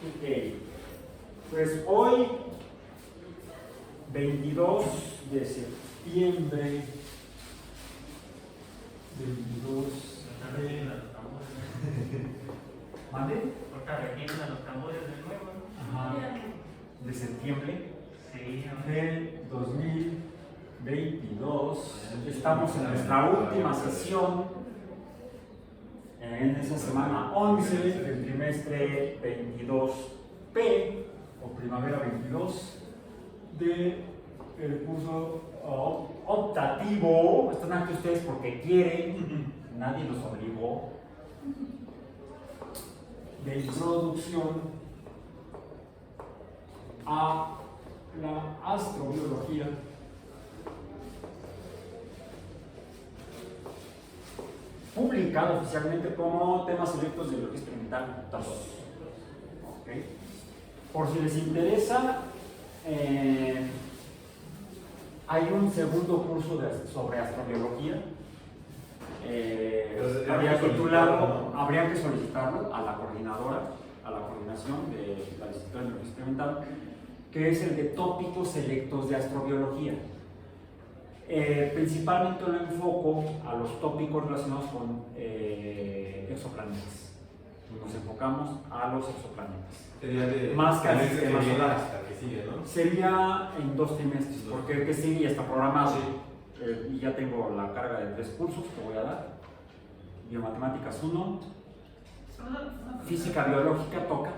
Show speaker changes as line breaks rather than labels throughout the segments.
Ok, pues hoy, 22 de septiembre, 22 de... ¿Mande?
Ahorita requieren los tambores de nuevo, ¿no?
Ajá, de septiembre
Sí,
del 2022. Estamos en nuestra última sesión en esa semana 11 del trimestre 22P o primavera 22 del curso optativo. Están aquí ustedes porque quieren, nadie los obligó, de introducción a la astrobiología. Publicado oficialmente como temas selectos de biología experimental 2. ¿Okay? Por si les interesa, hay un segundo curso sobre astrobiología. Habría que solicitarlo a la coordinadora, a la coordinación de la Instituto de Biología Experimental, que es el de tópicos selectos de astrobiología. Principalmente lo enfoco a los tópicos relacionados con exoplanetas. Nos enfocamos a los exoplanetas.
Sería de
más que al sistema solar.
hasta que sigue, ¿no?
Sería en 2 trimestres, porque el que sigue ya está programado.
Sí.
Y ya tengo la carga de 3 cursos que voy a dar. Biomatemáticas 1, física biológica toca,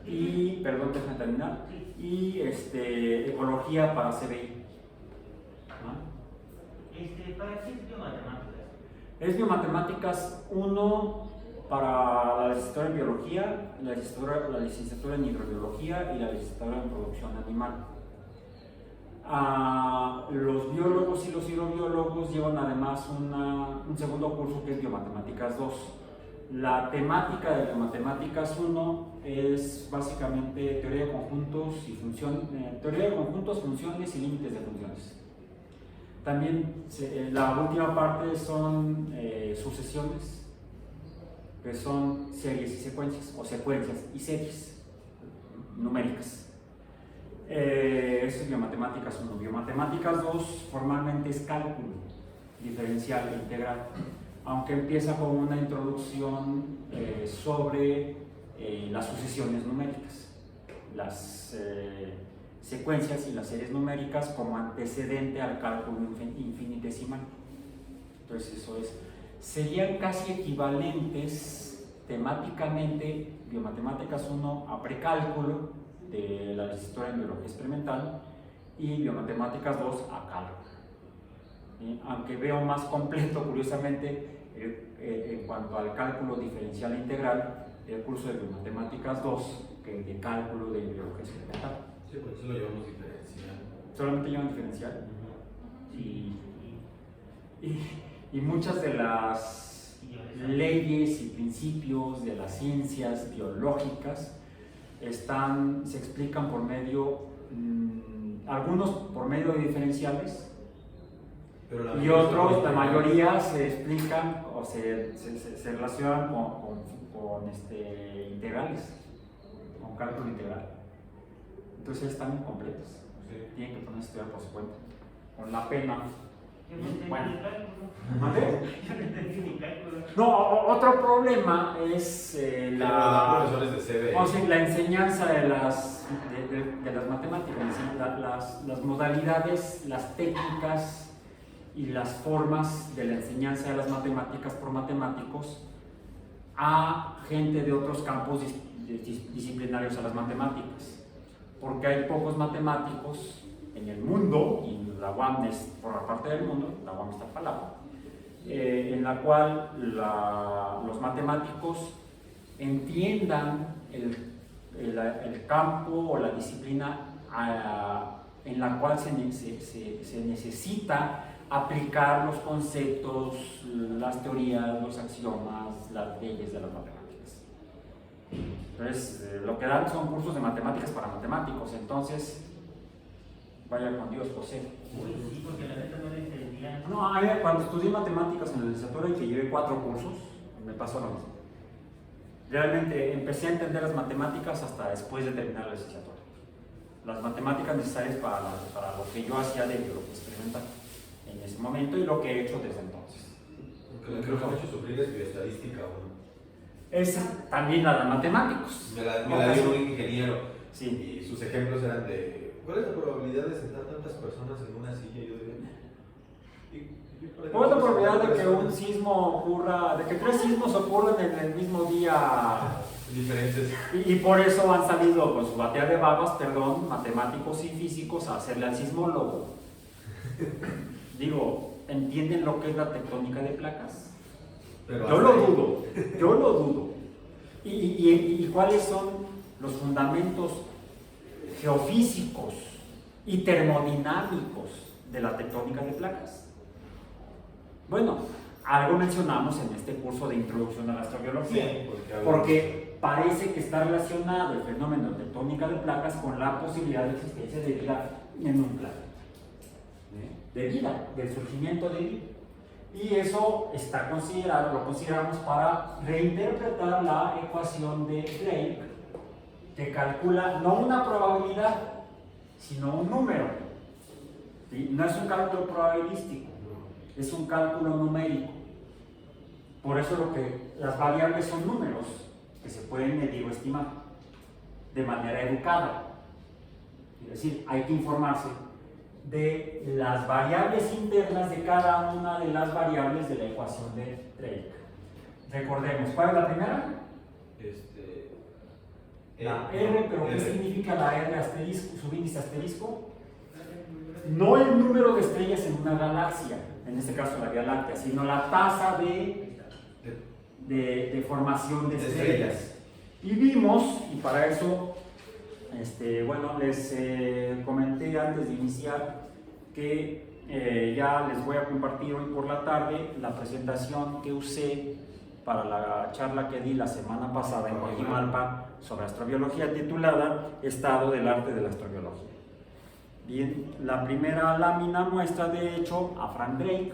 y, perdón, déjame terminar, y ecología para CBI.
¿Para qué es biomatemáticas?
Es biomatemáticas 1 para la licenciatura en biología, la licenciatura en hidrobiología y la licenciatura en producción animal. Los biólogos y los hidrobiólogos llevan además un segundo curso que es biomatemáticas 2. La temática de biomatemáticas 1 es básicamente teoría de conjuntos y teoría de conjuntos, funciones y límites de funciones. También la última parte son sucesiones, que son series y secuencias, o secuencias y series numéricas. Eso es biomatemáticas 1. Biomatemáticas 2 formalmente es cálculo diferencial e integral, aunque empieza con una introducción sobre las sucesiones numéricas, las secuencias y las series numéricas como antecedente al cálculo infinitesimal. Entonces eso serían casi equivalentes temáticamente biomatemáticas 1 a precálculo de la licenciatura en biología experimental y biomatemáticas 2 a cálculo. Aunque veo más completo, curiosamente, en cuanto al cálculo diferencial e integral, el curso de biomatemáticas 2 que el de cálculo de biología experimental.
Sí, por eso lo llevamos diferencial.
Solamente llevan diferencial. Y muchas de las leyes y principios de las ciencias biológicas se explican por medio, algunos por medio de diferenciales, y otros, la mayoría se explican o se relacionan con integrales, con cálculo integral. Entonces están incompletos.
Sí.
Tienen que ponerse a estudiar por su cuenta, con la pena.
Yo no entendí
Bueno.
ni cálculo.
¿Mande?
Yo no entendí ni cálculo.
No, otro problema es la enseñanza de las matemáticas, las modalidades, las técnicas y las formas de la enseñanza de las matemáticas por matemáticos a gente de otros campos disciplinarios a las matemáticas, porque hay pocos matemáticos en el mundo, y la UAM es por la parte del mundo, la UAM está para lado, en la cual los matemáticos entiendan el campo o la disciplina en la cual se necesita aplicar los conceptos, las teorías, los axiomas, las leyes de las matemáticas. Entonces, lo que dan son cursos de matemáticas para matemáticos. Entonces, vaya con Dios, José.
Uy, sí, porque la neta no le entendía.
No, cuando estudié matemáticas en la licenciatura y que llevé 4 cursos, me pasó lo mismo. Realmente empecé a entender las matemáticas hasta después de terminar la licenciatura. Las matemáticas necesarias para lo que yo hacía de biología experimental en ese momento y lo que he hecho desde entonces.
Lo que nos ha hecho sufrir es bioestadística, ¿no?
Es también la de matemáticos.
Me la dio un ingeniero.
Sí.
Y sus ejemplos eran de ¿cuál es la probabilidad de sentar tantas personas en una silla? Y yo digo,
¿cuál es la probabilidad de que un sismo ocurra, de que 3 sismos ocurran en el mismo día?
Diferentes.
Y por eso han salido con su batea de babas, perdón, matemáticos y físicos a hacerle al sismólogo. Digo, ¿entienden lo que es la tectónica de placas?
Pero
Yo lo dudo. ¿Y cuáles son los fundamentos geofísicos y termodinámicos de la tectónica de placas? Bueno, algo mencionamos en este curso de introducción a la astrobiología,
Sí,
porque parece que está relacionado el fenómeno de tectónica de placas con la posibilidad de existencia de vida en un planeta, de vida, del surgimiento de vida. Y eso está considerado, lo consideramos para reinterpretar la ecuación de Drake, que calcula no una probabilidad, sino un número. ¿Sí? No es un cálculo probabilístico, es un cálculo numérico. Por eso las variables son números que se pueden medir o estimar de manera educada. Es decir, hay que informarse de las variables internas de cada una de las variables de la ecuación de Drake. Recordemos, ¿cuál es la primera? La R, pero ¿qué significa la R asterisco, subíndice asterisco? No el número de estrellas en una galaxia, en este caso la Vía Láctea, sino la tasa de formación de estrellas. Y vimos, y para eso, bueno, les comenté antes de iniciar que ya les voy a compartir hoy por la tarde la presentación que usé para la charla que di la semana pasada en Coajimalpa sobre astrobiología, titulada Estado del arte de la astrobiología. Bien, la primera lámina muestra de hecho a Frank Drake.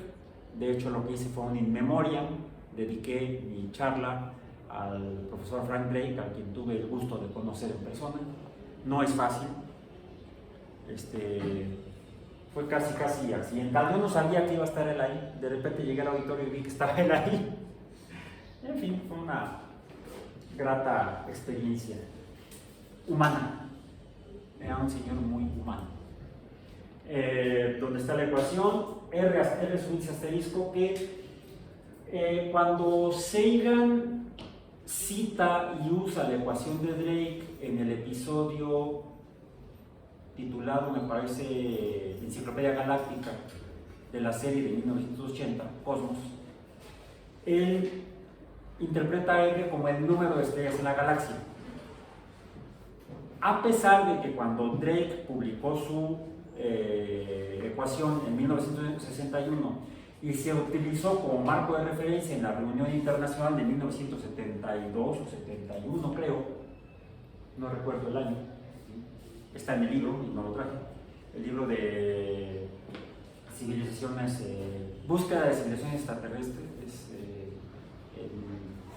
De hecho, lo que hice fue un in memoriam, dediqué mi charla al profesor Frank Drake, a quien tuve el gusto de conocer en persona. No es fácil, fue casi accidental. Yo no sabía que iba a estar él ahí, de repente llegué al auditorio y vi que estaba él ahí. En fin, fue una grata experiencia humana. Era un señor muy humano. Donde está la ecuación, R subíndice asterisco, que cuando Sagan cita y usa la ecuación de Drake en el episodio titulado, me parece, Enciclopedia Galáctica de la serie de 1980, Cosmos, él interpreta R como el número de estrellas en la galaxia. A pesar de que cuando Drake publicó su ecuación en 1961 y se utilizó como marco de referencia en la reunión internacional de 1972 o 71, creo, no recuerdo el año, está en el libro y no lo traje, el libro de civilizaciones, búsqueda de civilizaciones extraterrestres,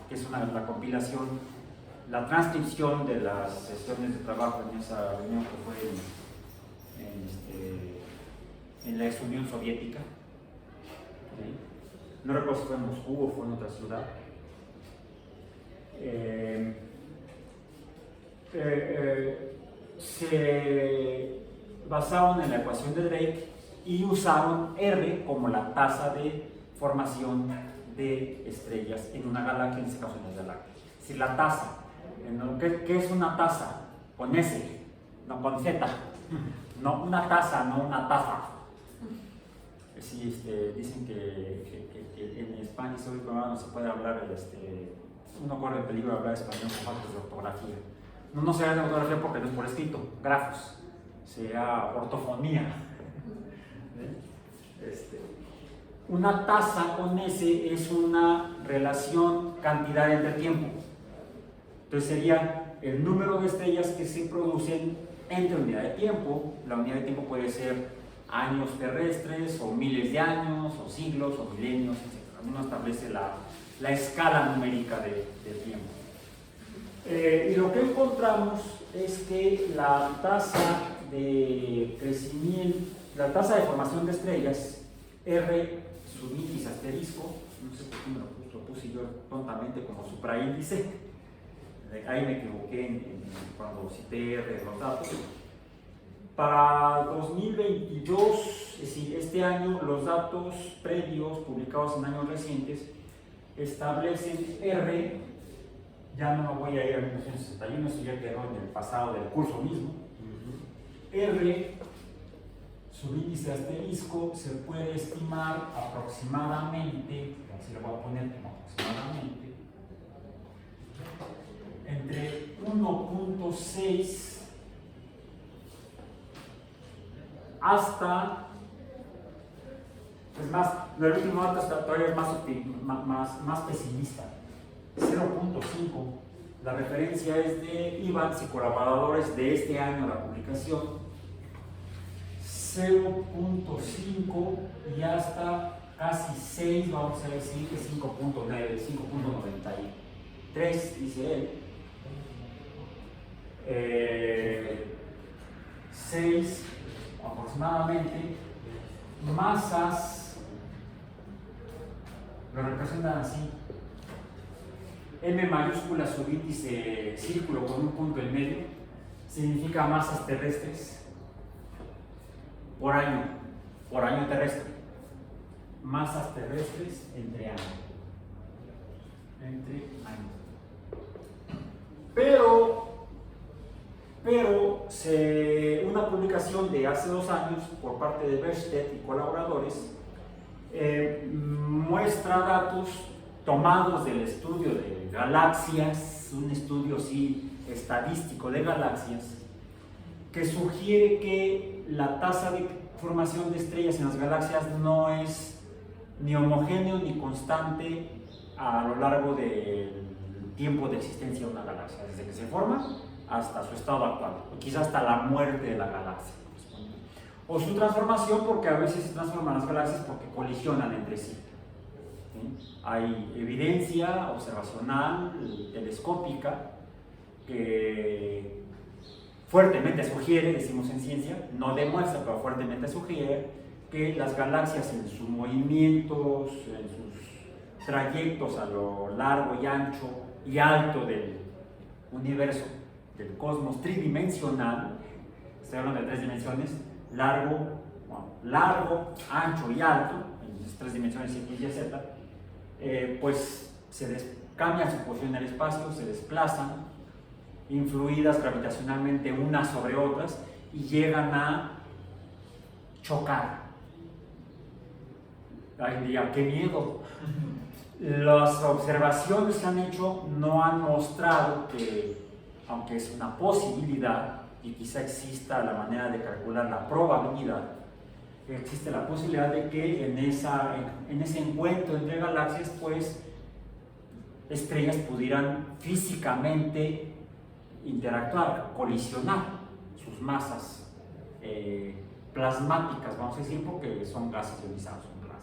que es la compilación, la transcripción de las sesiones de trabajo en esa reunión que fue en la ex Unión Soviética. ¿Sí? No recuerdo si fue en Moscú o fue en otra ciudad. Se basaron en la ecuación de Drake y usaron R como la tasa de formación de estrellas en una galaxia, en este caso en la Vía Láctea. Es decir, la tasa. ¿Qué es una tasa? Con S, no con Z. No una taza, no una taza. Sí, dicen que en España no se puede hablar, uno corre el peligro de hablar español con faltas de ortografía. No se habla de ortografía porque no es por escrito, grafos, sea ortofonía. Una tasa con S es una relación cantidad entre tiempo. Entonces sería el número de estrellas que se producen entre unidad de tiempo. La unidad de tiempo puede ser años terrestres, o miles de años, o siglos, o milenios, etc. Uno establece la escala numérica del tiempo. Y lo que encontramos es que la tasa de crecimiento, la tasa de formación de estrellas, R subíndice asterisco, no sé por qué lo puse yo tontamente como supraíndice, ahí me equivoqué cuando cité R los datos. Para 2022, es decir, este año, los datos previos publicados en años recientes establecen R, ya no me voy a ir a 1961, eso ya quedó en el pasado del curso mismo. R, subíndice asterisco, se puede estimar aproximadamente, así lo voy a poner como aproximadamente, entre 1.6 hasta, es más, el último dato todavía es más pesimista, 0.5. La referencia es de IVANS y colaboradores de este año, la publicación, 0.5 y hasta casi 6, vamos a decir que 5.9, 5.93, dice él. 6 aproximadamente, masas, lo representan así, M mayúscula subíndice círculo con un punto en medio, significa masas terrestres por año terrestre, masas terrestres entre año. Pero una publicación de hace 2 años por parte de Berstedt y colaboradores muestra datos tomados del estudio de galaxias, un estudio sí estadístico de galaxias, que sugiere que la tasa de formación de estrellas en las galaxias no es ni homogéneo ni constante a lo largo del tiempo de existencia de una galaxia, desde que se forma hasta su estado actual, o quizás hasta la muerte de la galaxia, o su transformación, porque a veces se transforman las galaxias porque colisionan entre sí. ¿Sí? Hay evidencia observacional, telescópica, que fuertemente sugiere, decimos en ciencia, no demuestra, pero fuertemente sugiere que las galaxias en sus movimientos, en sus trayectos a lo largo y ancho y alto del universo, del cosmos tridimensional, estoy hablando de 3 dimensiones, largo, ancho y alto, en las 3 dimensiones X, Y, Z, pues cambian su posición en el espacio, se desplazan, influidas gravitacionalmente unas sobre otras y llegan a chocar. Alguien diría, ¡qué miedo! Las observaciones que han hecho no han mostrado que, aunque es una posibilidad, y quizá exista la manera de calcular la probabilidad, existe la posibilidad de que en ese encuentro entre galaxias, pues, estrellas pudieran físicamente interactuar, colisionar sus masas plasmáticas, vamos a decir, porque son gases ionizados, son plasmas.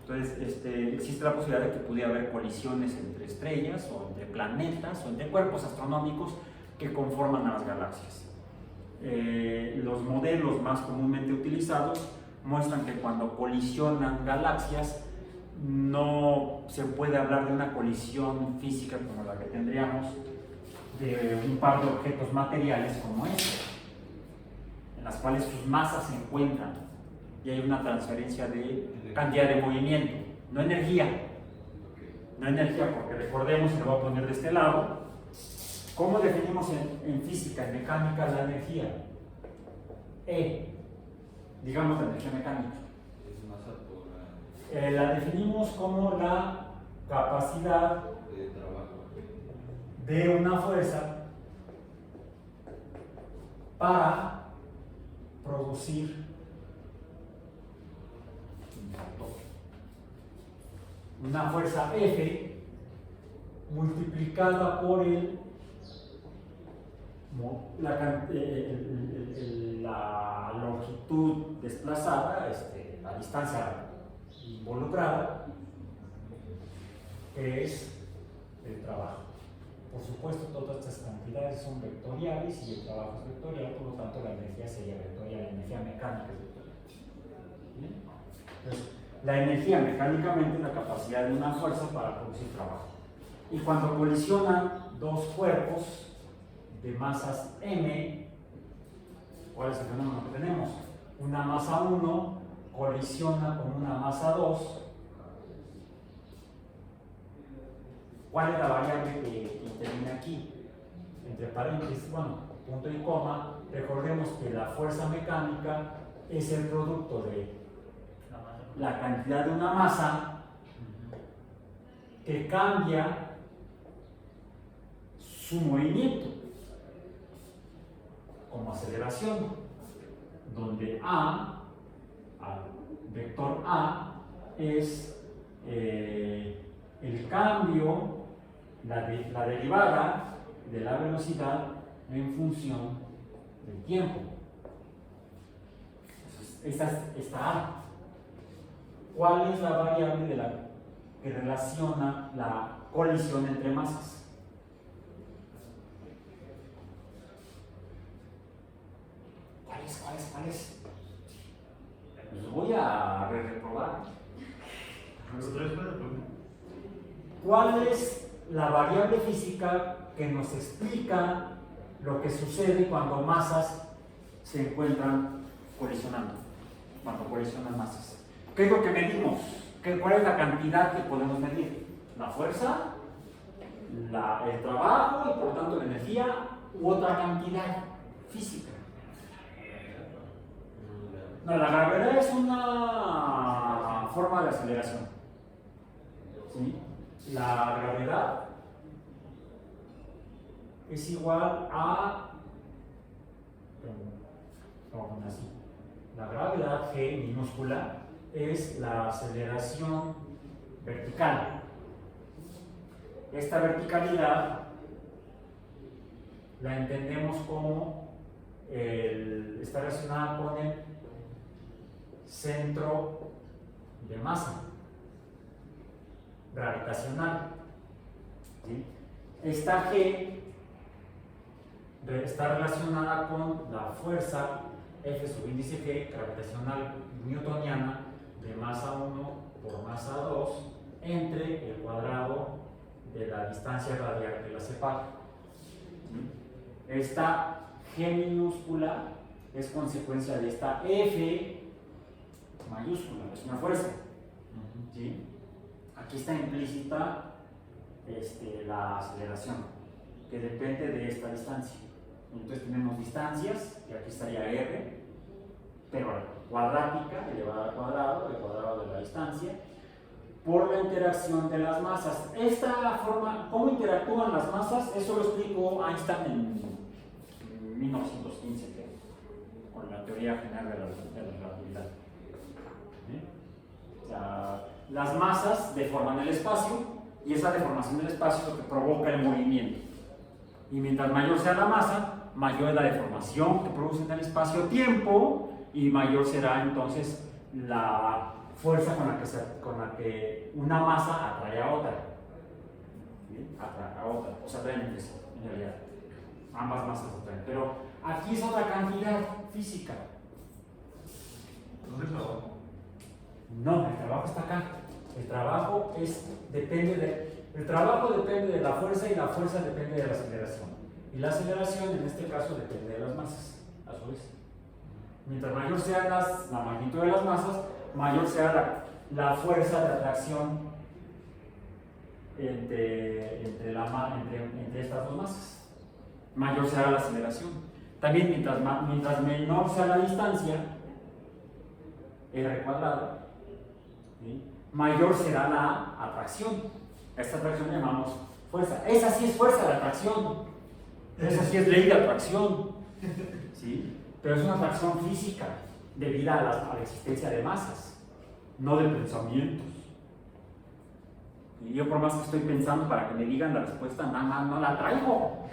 Entonces, existe la posibilidad de que pudiera haber colisiones entre estrellas, o entre planetas, o entre cuerpos astronómicos que conforman a las galaxias. Los modelos más comúnmente utilizados muestran que cuando colisionan galaxias no se puede hablar de una colisión física como la que tendríamos de un par de objetos materiales como este, en las cuales sus masas se encuentran y hay una transferencia de cantidad de movimiento, no energía, porque recordemos, y lo voy a poner de este lado, ¿cómo definimos en física, en mecánica, la energía? Digamos la energía mecánica. La definimos como la capacidad de una fuerza para producir un motor. Una fuerza F multiplicada por la longitud desplazada, la distancia involucrada, que es el trabajo. Por supuesto, todas estas cantidades son vectoriales y el trabajo es vectorial, por lo tanto la energía sería vectorial, la energía mecánica es vectorial. ¿Bien? Entonces, la energía mecánicamente es la capacidad de una fuerza para producir trabajo. Y cuando colisionan dos cuerpos de masas m, ¿cuál es el fenómeno que tenemos? Una masa 1 colisiona con una masa 2. ¿Cuál es la variable que interviene aquí? Entre paréntesis, bueno, punto y coma, recordemos que la fuerza mecánica es el producto de la cantidad de una masa que cambia su movimiento como aceleración, donde vector A es el cambio, la derivada de la velocidad en función del tiempo. Entonces, esta A. ¿Cuál es la variable que relaciona la colisión entre masas? ¿Cuál es? Los voy a reprobar. ¿Cuál es la variable física que nos explica lo que sucede cuando masas se encuentran colisionando? Cuando colisionan masas. ¿Qué es lo que medimos? ¿Cuál es la cantidad que podemos medir? ¿La fuerza? ¿El trabajo y por lo tanto la energía? ¿U otra cantidad física? No, la gravedad es una forma de aceleración. ¿Sí? La gravedad es igual a, vamos a poner así, la gravedad G minúscula es la aceleración vertical. Esta verticalidad la entendemos como está relacionada con el centro de masa gravitacional. ¿Sí? Esta G está relacionada con la fuerza F subíndice G gravitacional newtoniana de masa 1 por masa 2 entre el cuadrado de la distancia radial que la separa. ¿Sí? Esta G minúscula es consecuencia de esta F mayúscula, es una fuerza. ¿Sí? Aquí está implícita la aceleración, que depende de esta distancia. Entonces tenemos distancias, que aquí estaría R, pero cuadrática, elevada al cuadrado, el cuadrado de la distancia, por la interacción de las masas. Esta forma, ¿cómo interactúan las masas? Eso lo explicó Einstein en 1915, con la teoría general de la relatividad. ¿Sí? O sea, las masas deforman el espacio y esa deformación del espacio es lo que provoca el movimiento. Y mientras mayor sea la masa, mayor es la deformación que produce en el espacio-tiempo y mayor será entonces la fuerza con la que una masa atrae a otra. ¿Sí? Atrae a otra, o sea, atraen entre sí, en realidad. Ambas masas atraen. Pero aquí es otra cantidad física.
¿Dónde trabajo?
No, el trabajo está acá. El trabajo depende de la fuerza y la fuerza depende de la aceleración. Y la aceleración en este caso depende de las masas, a su vez. Mientras mayor sea la magnitud de las masas, mayor sea la fuerza de atracción entre estas dos masas. Mayor será la aceleración. También mientras menor sea la distancia, r cuadrado, ¿sí? Mayor será la atracción. Esta atracción llamamos fuerza. Esa sí es fuerza de atracción. Esa sí es ley de atracción. ¿Sí? Pero es una atracción física debida a la existencia de masas, no de pensamientos. Y yo por más que estoy pensando para que me digan la respuesta, nada más no la traigo.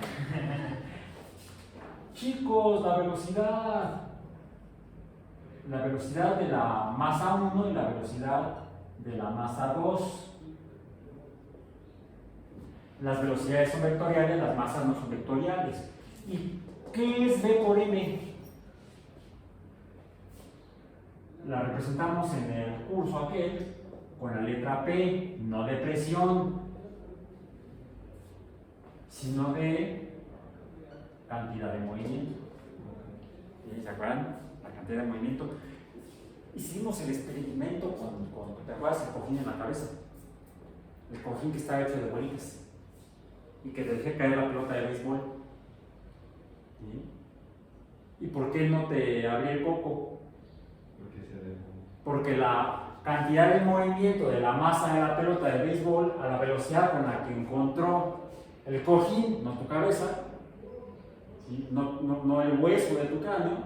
Chicos, la velocidad de la masa 1 y la velocidad de la masa 2. Las velocidades son vectoriales, las masas no son vectoriales. ¿Y qué es V por M? La representamos en el curso aquel con la letra P, no de presión, sino de cantidad de movimiento. ¿Se acuerdan? La cantidad de movimiento. Hicimos el experimento con ¿te acuerdas? El cojín en la cabeza. El cojín que está hecho de bolitas y que te dejé caer la pelota de béisbol. ¿Sí? ¿Y por qué no te abrí el coco? Porque la cantidad de movimiento de la masa de la pelota de béisbol a la velocidad con la que encontró el cojín, no tu cabeza, ¿sí? no el hueso de tu cráneo,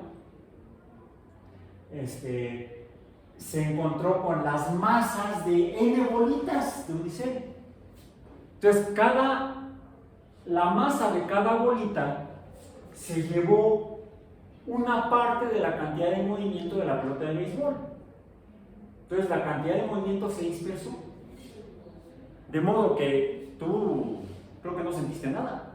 se encontró con las masas de n bolitas de unicel. Entonces, la masa de cada bolita se llevó una parte de la cantidad de movimiento de la pelota de béisbol. Entonces, la cantidad de movimiento se dispersó. De modo que tú creo que no sentiste nada.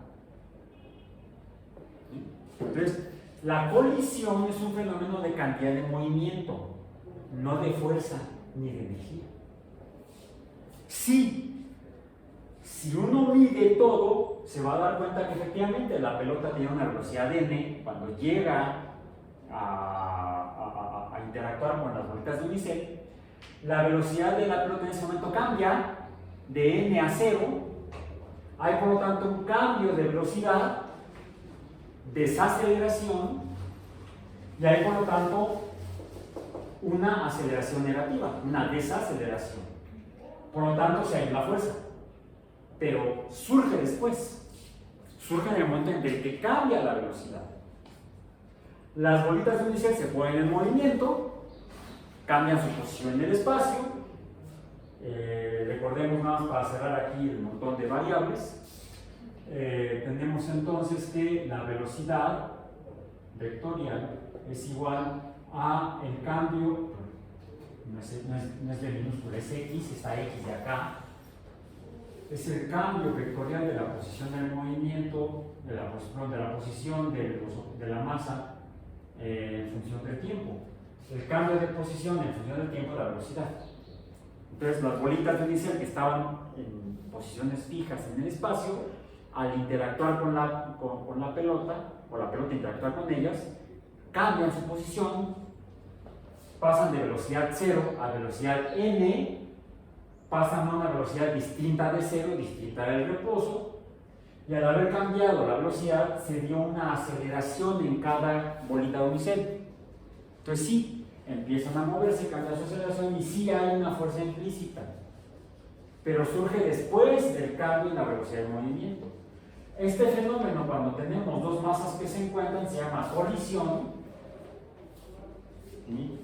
¿Sí? Entonces, la colisión es un fenómeno de cantidad de movimiento, no de fuerza ni de energía. Si uno mide todo, se va a dar cuenta que efectivamente la pelota tiene una velocidad n cuando llega a interactuar con las bolitas de unicel. La velocidad de la pelota en ese momento cambia de n a 0. Hay por lo tanto un cambio de velocidad, desaceleración, y hay por lo tanto una aceleración negativa, una desaceleración. Por lo tanto, se hay la fuerza, pero surge después, surge en el momento en que cambia la velocidad. Las bolitas de unicel se ponen en movimiento, cambian su posición en el espacio. Recordemos nada más para cerrar aquí el montón de variables. Tenemos entonces que la velocidad vectorial es igual a el cambio, no es de minúscula, es x, está x de acá, es el cambio vectorial de la posición del movimiento, de la posición de la masa en función del tiempo. El cambio de posición en función del tiempo de la velocidad. Entonces, las bolitas de unicel que estaban en posiciones fijas en el espacio, al interactuar con la pelota, o la pelota interactuar con ellas, cambian su posición, pasan de velocidad 0 a velocidad n, pasan a una velocidad distinta de 0, distinta del reposo, y al haber cambiado la velocidad se dio una aceleración en cada bolita de unicel. Entonces sí, empiezan a moverse, cambia su aceleración y sí hay una fuerza implícita, pero surge después del cambio en la velocidad de movimiento. Este fenómeno, cuando tenemos dos masas que se encuentran, se llama colisión, ¿sí?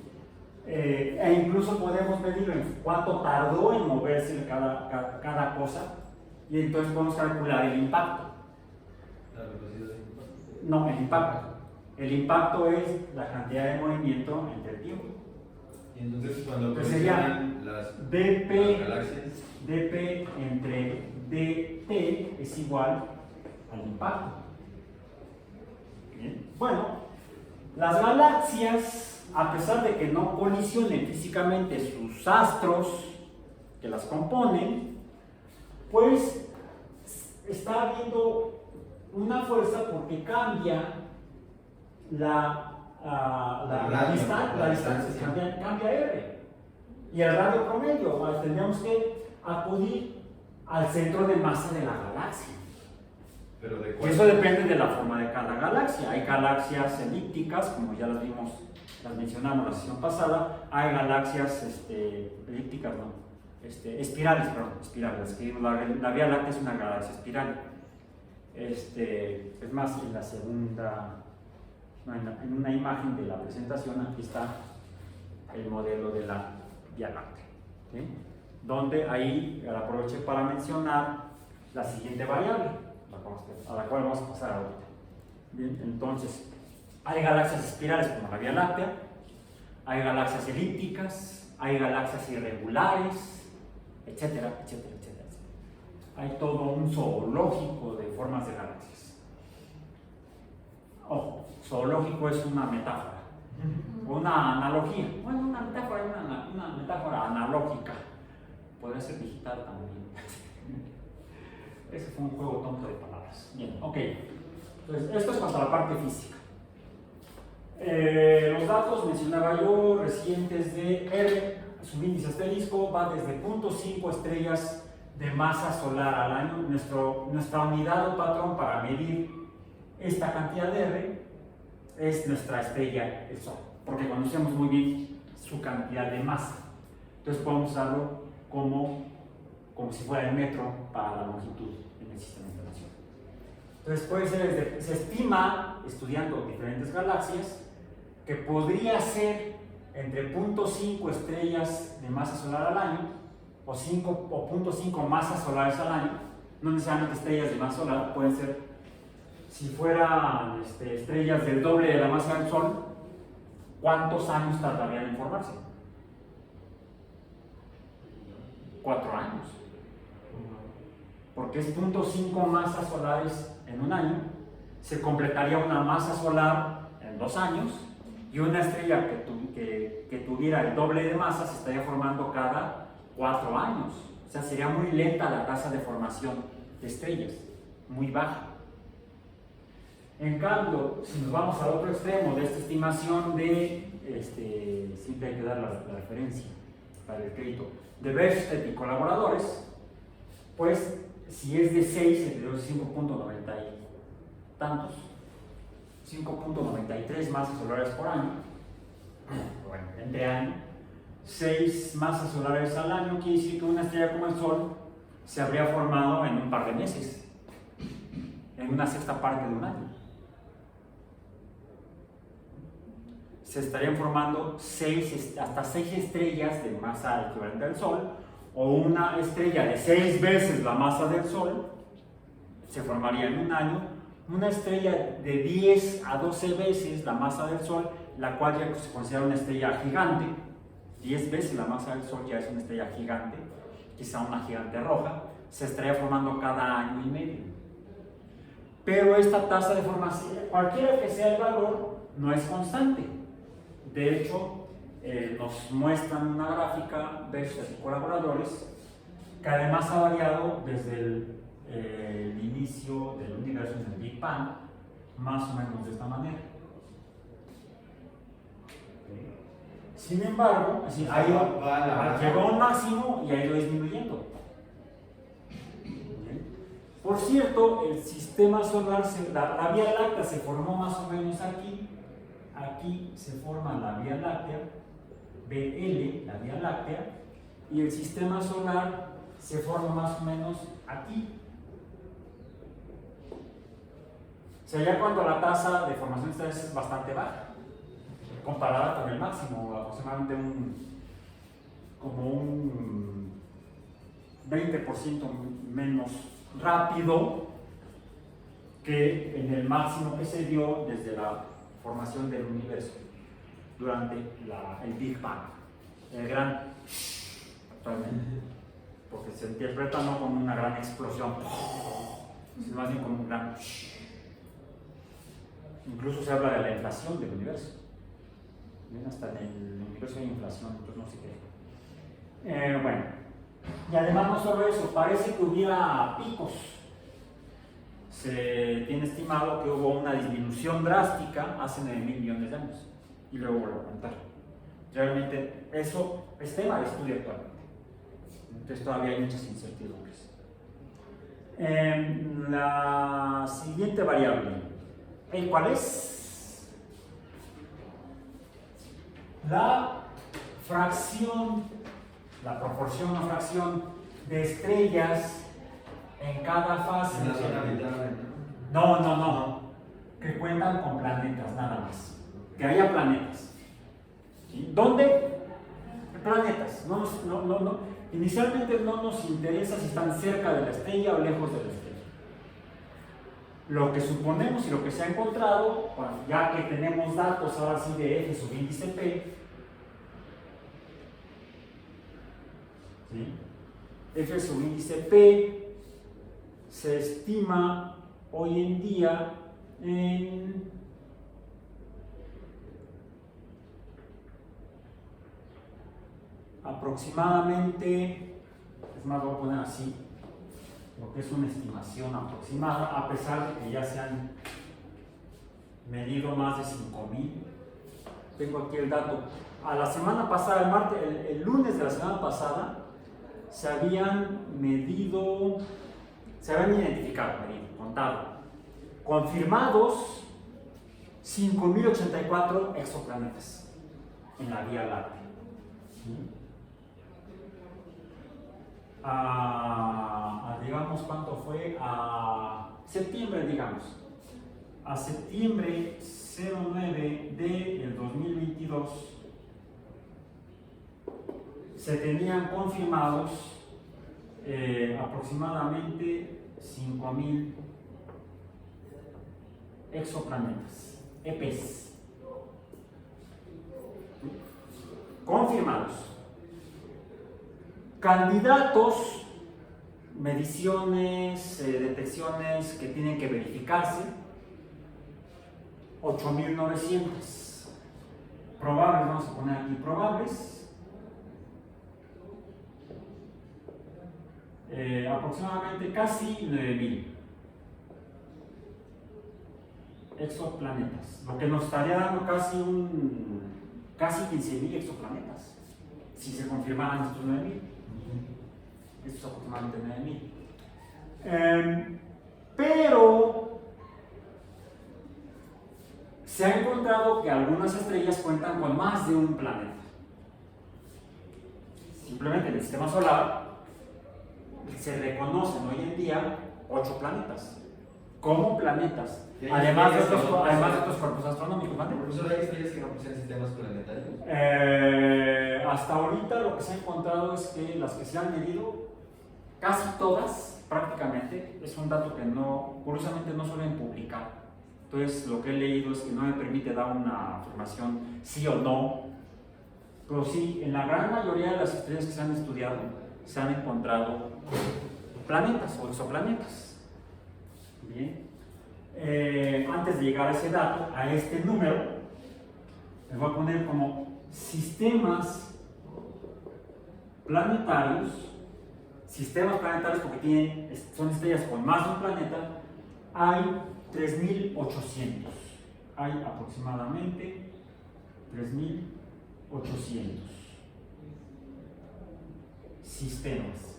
E incluso podemos medir en cuánto tardó en moverse cada cosa, y entonces podemos calcular el impacto.
La velocidad de impacto.
No, el impacto. El impacto es la cantidad de movimiento entre el tiempo.
Y entonces cuando
Entonces sería
las
galaxias, dp entre dt es igual al impacto. Bien. Bueno, las galaxias, a pesar de que no colisionen físicamente sus astros que las componen, pues está habiendo una fuerza porque cambia la distancia, cambia R. Y el radio promedio, pues, tendríamos que acudir al centro de masa de la galaxia.
Pero de
Eso depende de la forma de cada galaxia. Hay galaxias elípticas, como ya las mencionamos la sesión pasada. Hay galaxias elípticas, no, espirales, que la Vía Láctea es una galaxia espiral. Es más, en la segunda, no, en una imagen de la presentación, aquí está el modelo de la Vía Láctea, ¿sí? Donde ahí aproveché para mencionar la siguiente variable, a la cual vamos a pasar ahorita. Bien, entonces, hay galaxias espirales como la Vía Láctea, hay galaxias elípticas, hay galaxias irregulares, etcétera, etcétera, etcétera. hay todo un zoológico de formas de galaxias. Ojo, zoológico es una metáfora, una analogía. Bueno, una metáfora, una metáfora analógica. Podría ser digital también. Ese fue un juego tonto de palabras. Bien, ok. Entonces, esto es cuanto a la parte física. Los datos, mencionaba yo, recientes de R, su índice asterisco va desde 0.5 estrellas de masa solar al año. Nuestra unidad o patrón para medir esta cantidad de R es nuestra estrella, el Sol, porque conocemos muy bien su cantidad de masa. Entonces podemos usarlo como si fuera el metro para la longitud en el sistema internacional. Entonces puede ser, se estima, estudiando diferentes galaxias, que podría ser entre 0.5 estrellas de masa solar al año o 0.5 masas solares al año. No necesariamente estrellas de masa solar, pueden ser, si fueran estrellas del doble de la masa del Sol, ¿cuántos años tardarían en formarse? 4 años. Porque es 0.5 masas solares en un año, se completaría una masa solar en 2 años, y una estrella que tuviera el doble de masa se estaría formando cada 4 años. O sea, sería muy lenta la tasa de formación de estrellas, muy baja. En cambio, si nos vamos al otro extremo de esta estimación siempre hay que dar la referencia para el crédito, de Bechstedt y colaboradores, pues si es de 6, entre 5.90 y tantos, 5.93 masas solares por año, bueno, entre año, 6 masas solares al año, quiere decir que una estrella como el Sol se habría formado en un par de meses, en una sexta parte de un año. Se estarían formando hasta 6 estrellas de masa equivalente al Sol, o una estrella de 6 veces la masa del Sol, se formaría en un año. Una estrella de 10 a 12 veces la masa del Sol, la cual ya se considera una estrella gigante, 10 veces la masa del Sol ya es una estrella gigante, quizá una gigante roja, se estaría formando cada año y medio. Pero esta tasa de formación, cualquiera que sea el valor, no es constante. De hecho, nos muestran una gráfica, Bechstedt y colaboradores, que además ha variado desde el inicio del universo, en el Big Bang, más o menos de esta manera. Sin embargo, llegó a un máximo y ha ido disminuyendo. Por cierto, el sistema solar, la Vía Láctea se formó más o menos aquí. Aquí se forma la Vía Láctea, BL, la Vía Láctea, y el sistema solar se forma más o menos aquí. O sea, ya cuando la tasa de formación es bastante baja, comparada con el máximo, aproximadamente como un 20% menos rápido que en el máximo que se dio desde la formación del universo durante el Big Bang, el gran, actualmente, porque se interpreta no como una gran explosión, sino más bien como un gran. Incluso se habla de la inflación del universo. Bien, hasta en el universo hay inflación, entonces no sé qué. Bueno, y además no solo eso, parece que hubiera picos. Se tiene estimado que hubo una disminución drástica hace 9.000 millones de años y luego vuelve a aumentar. Realmente eso es tema de estudio actualmente. Entonces todavía hay muchas incertidumbres. La siguiente variable, ¿cuál es? La fracción, la proporción o fracción de estrellas en cada fase. No. Que cuentan con planetas, nada más. Que haya planetas. ¿Sí? ¿Dónde? Planetas. No. Inicialmente no nos interesa si están cerca de la estrella o lejos de la estrella. Lo que suponemos y lo que se ha encontrado, bueno, ya que tenemos datos ahora sí de F subíndice P, ¿sí? F subíndice P se estima hoy en día en aproximadamente, es más, lo voy a poner así, porque es una estimación aproximada, a pesar de que ya se han medido más de 5,000. Tengo aquí el dato. A la semana pasada, el lunes de la semana pasada, se habían identificado, contado, confirmados 5,084 exoplanetas en la Vía Láctea. Digamos, ¿cuánto fue? A septiembre, digamos. A septiembre 09 del 2022 se tenían confirmados aproximadamente 5,000 exoplanetas, EPs, confirmados. Candidatos, mediciones, detecciones que tienen que verificarse, 8,900. Probables, vamos a poner aquí probables. Aproximadamente casi 9,000 exoplanetas, lo que nos estaría dando casi 15,000 exoplanetas, si se confirmaran estos 9,000. Estos aproximadamente 9,000. Pero se ha encontrado que algunas estrellas cuentan con más de un planeta. Simplemente en el sistema solar se reconocen hoy en día 8 planetas como planetas, además de otros cuerpos astronómicos.
Profesor, ¿hay estrellas que no poseen sistemas planetarios?
Hasta ahorita lo que se ha encontrado es que las que se han medido, casi todas, prácticamente, es un dato que curiosamente no suelen publicar. Entonces, lo que he leído es que no me permite dar una afirmación sí o no, pero sí, en la gran mayoría de las estrellas que se han estudiado, se han encontrado planetas o exoplanetas. Bien. Antes de llegar a ese dato, a este número, les voy a poner como sistemas planetarios porque son estrellas con más de un planeta, hay 3,800. Hay aproximadamente 3,800 sistemas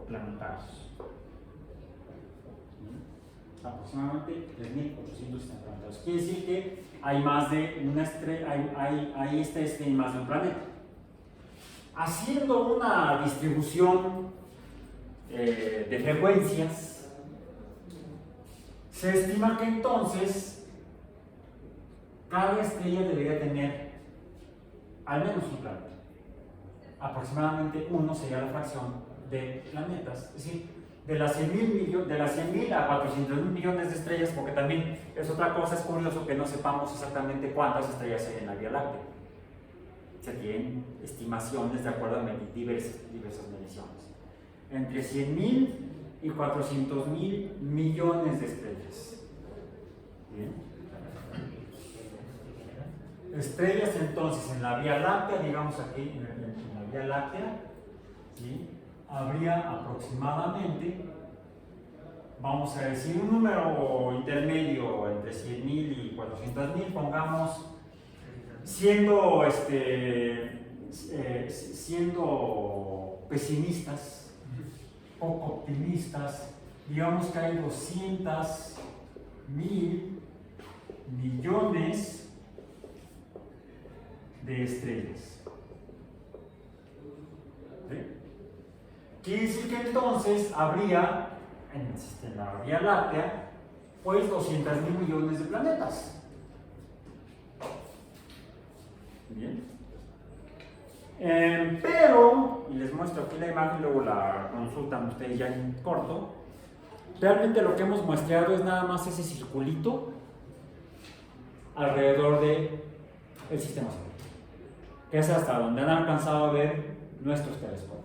planetarios. Aproximadamente 3,800 sistemas planetarios. Quiere decir que hay más de una estrella, hay más de un planeta. Haciendo una distribución de frecuencias, se estima que entonces cada estrella debería tener al menos un planeta. Aproximadamente uno sería la fracción de planetas, es decir, de las 100,000 a 400,000 millones de estrellas, porque también es otra cosa, es curioso que no sepamos exactamente cuántas estrellas hay en la Vía Láctea. Se tienen estimaciones de acuerdo a diversas mediciones. Entre 100,000 y 400,000 millones de estrellas. Bien. Estrellas entonces en la Vía Láctea, digamos aquí en la Vía Láctea, ¿sí? Habría aproximadamente, vamos a decir un número intermedio entre 100,000 y 400,000, pongamos, siendo pesimistas, poco optimistas, digamos que hay 200,000 millones de estrellas. ¿Sí? Quiere decir que entonces habría en la Vía Láctea pues 200,000 millones de planetas. Bien. Pero, y les muestro aquí la imagen, luego la consultan ustedes ya en corto. Realmente lo que hemos muestrado es nada más ese circulito alrededor del sistema solar, que es hasta donde han alcanzado a ver nuestros telescopios.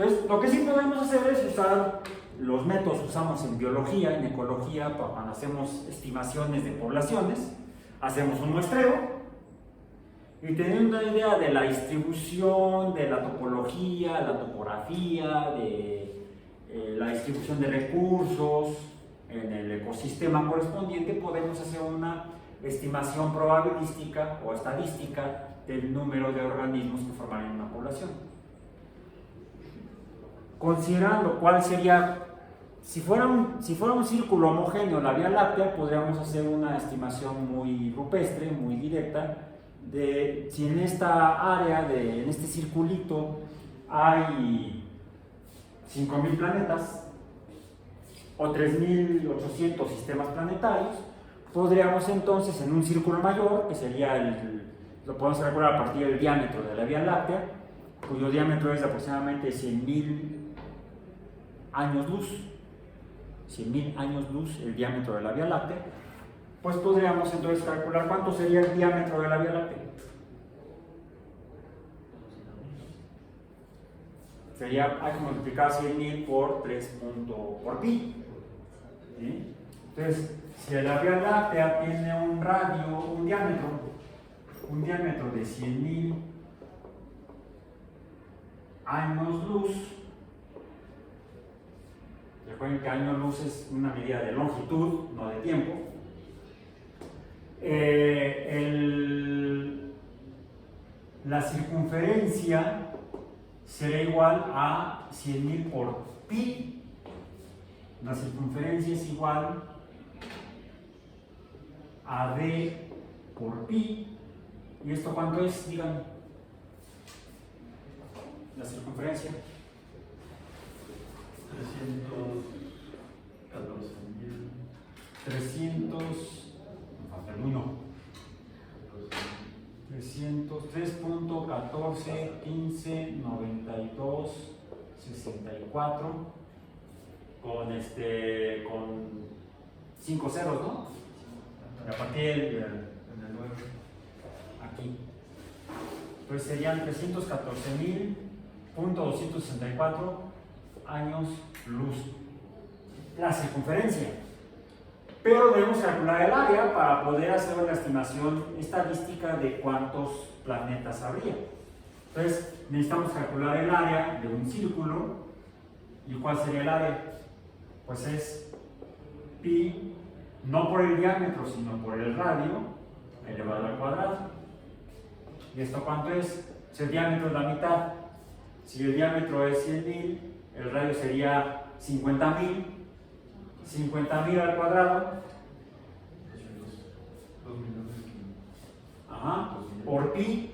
Entonces, lo que sí podemos hacer es usar los métodos que usamos en biología, en ecología, cuando hacemos estimaciones de poblaciones. Hacemos un muestreo y teniendo una idea de la distribución, de la topología, la topografía, de la distribución de recursos en el ecosistema correspondiente, podemos hacer una estimación probabilística o estadística del número de organismos que formarían una población. Considerando cuál sería, si fuera un círculo homogéneo la Vía Láctea, podríamos hacer una estimación muy rupestre, muy directa, de si en esta área, en este circulito, hay 5.000 planetas o 3.800 sistemas planetarios. Podríamos entonces, en un círculo mayor, que sería lo podemos calcular a partir del diámetro de la Vía Láctea, cuyo diámetro es de aproximadamente 100.000 años luz, 100.000 años luz el diámetro de la Vía Láctea, pues podríamos entonces calcular cuánto sería el diámetro de la Vía Láctea. Sería, hay que multiplicar 100.000 por 3 por pi. ¿Sí? Entonces, si la Vía Láctea tiene un radio, un diámetro de 100.000 años luz, recuerden que año luz es una medida de longitud, no de tiempo. La circunferencia será igual a 100.000 por pi. La circunferencia es igual a d por pi. ¿Y esto cuánto es? Díganme. La circunferencia. 3.14, 15, 92, 64 con 5 ceros, ¿no? A partir del aquí. Entonces serían 314.264 años luz. La circunferencia. Pero debemos calcular el área para poder hacer una estimación estadística de cuántos planetas habría. Entonces necesitamos calcular el área de un círculo. ¿Y cuál sería el área? Pues es pi, no por el diámetro, sino por el radio elevado al cuadrado. ¿Y esto cuánto es? Si el diámetro es la mitad, si el diámetro es 100.000, el radio sería 50.000. 50.000 al cuadrado, ajá, por pi,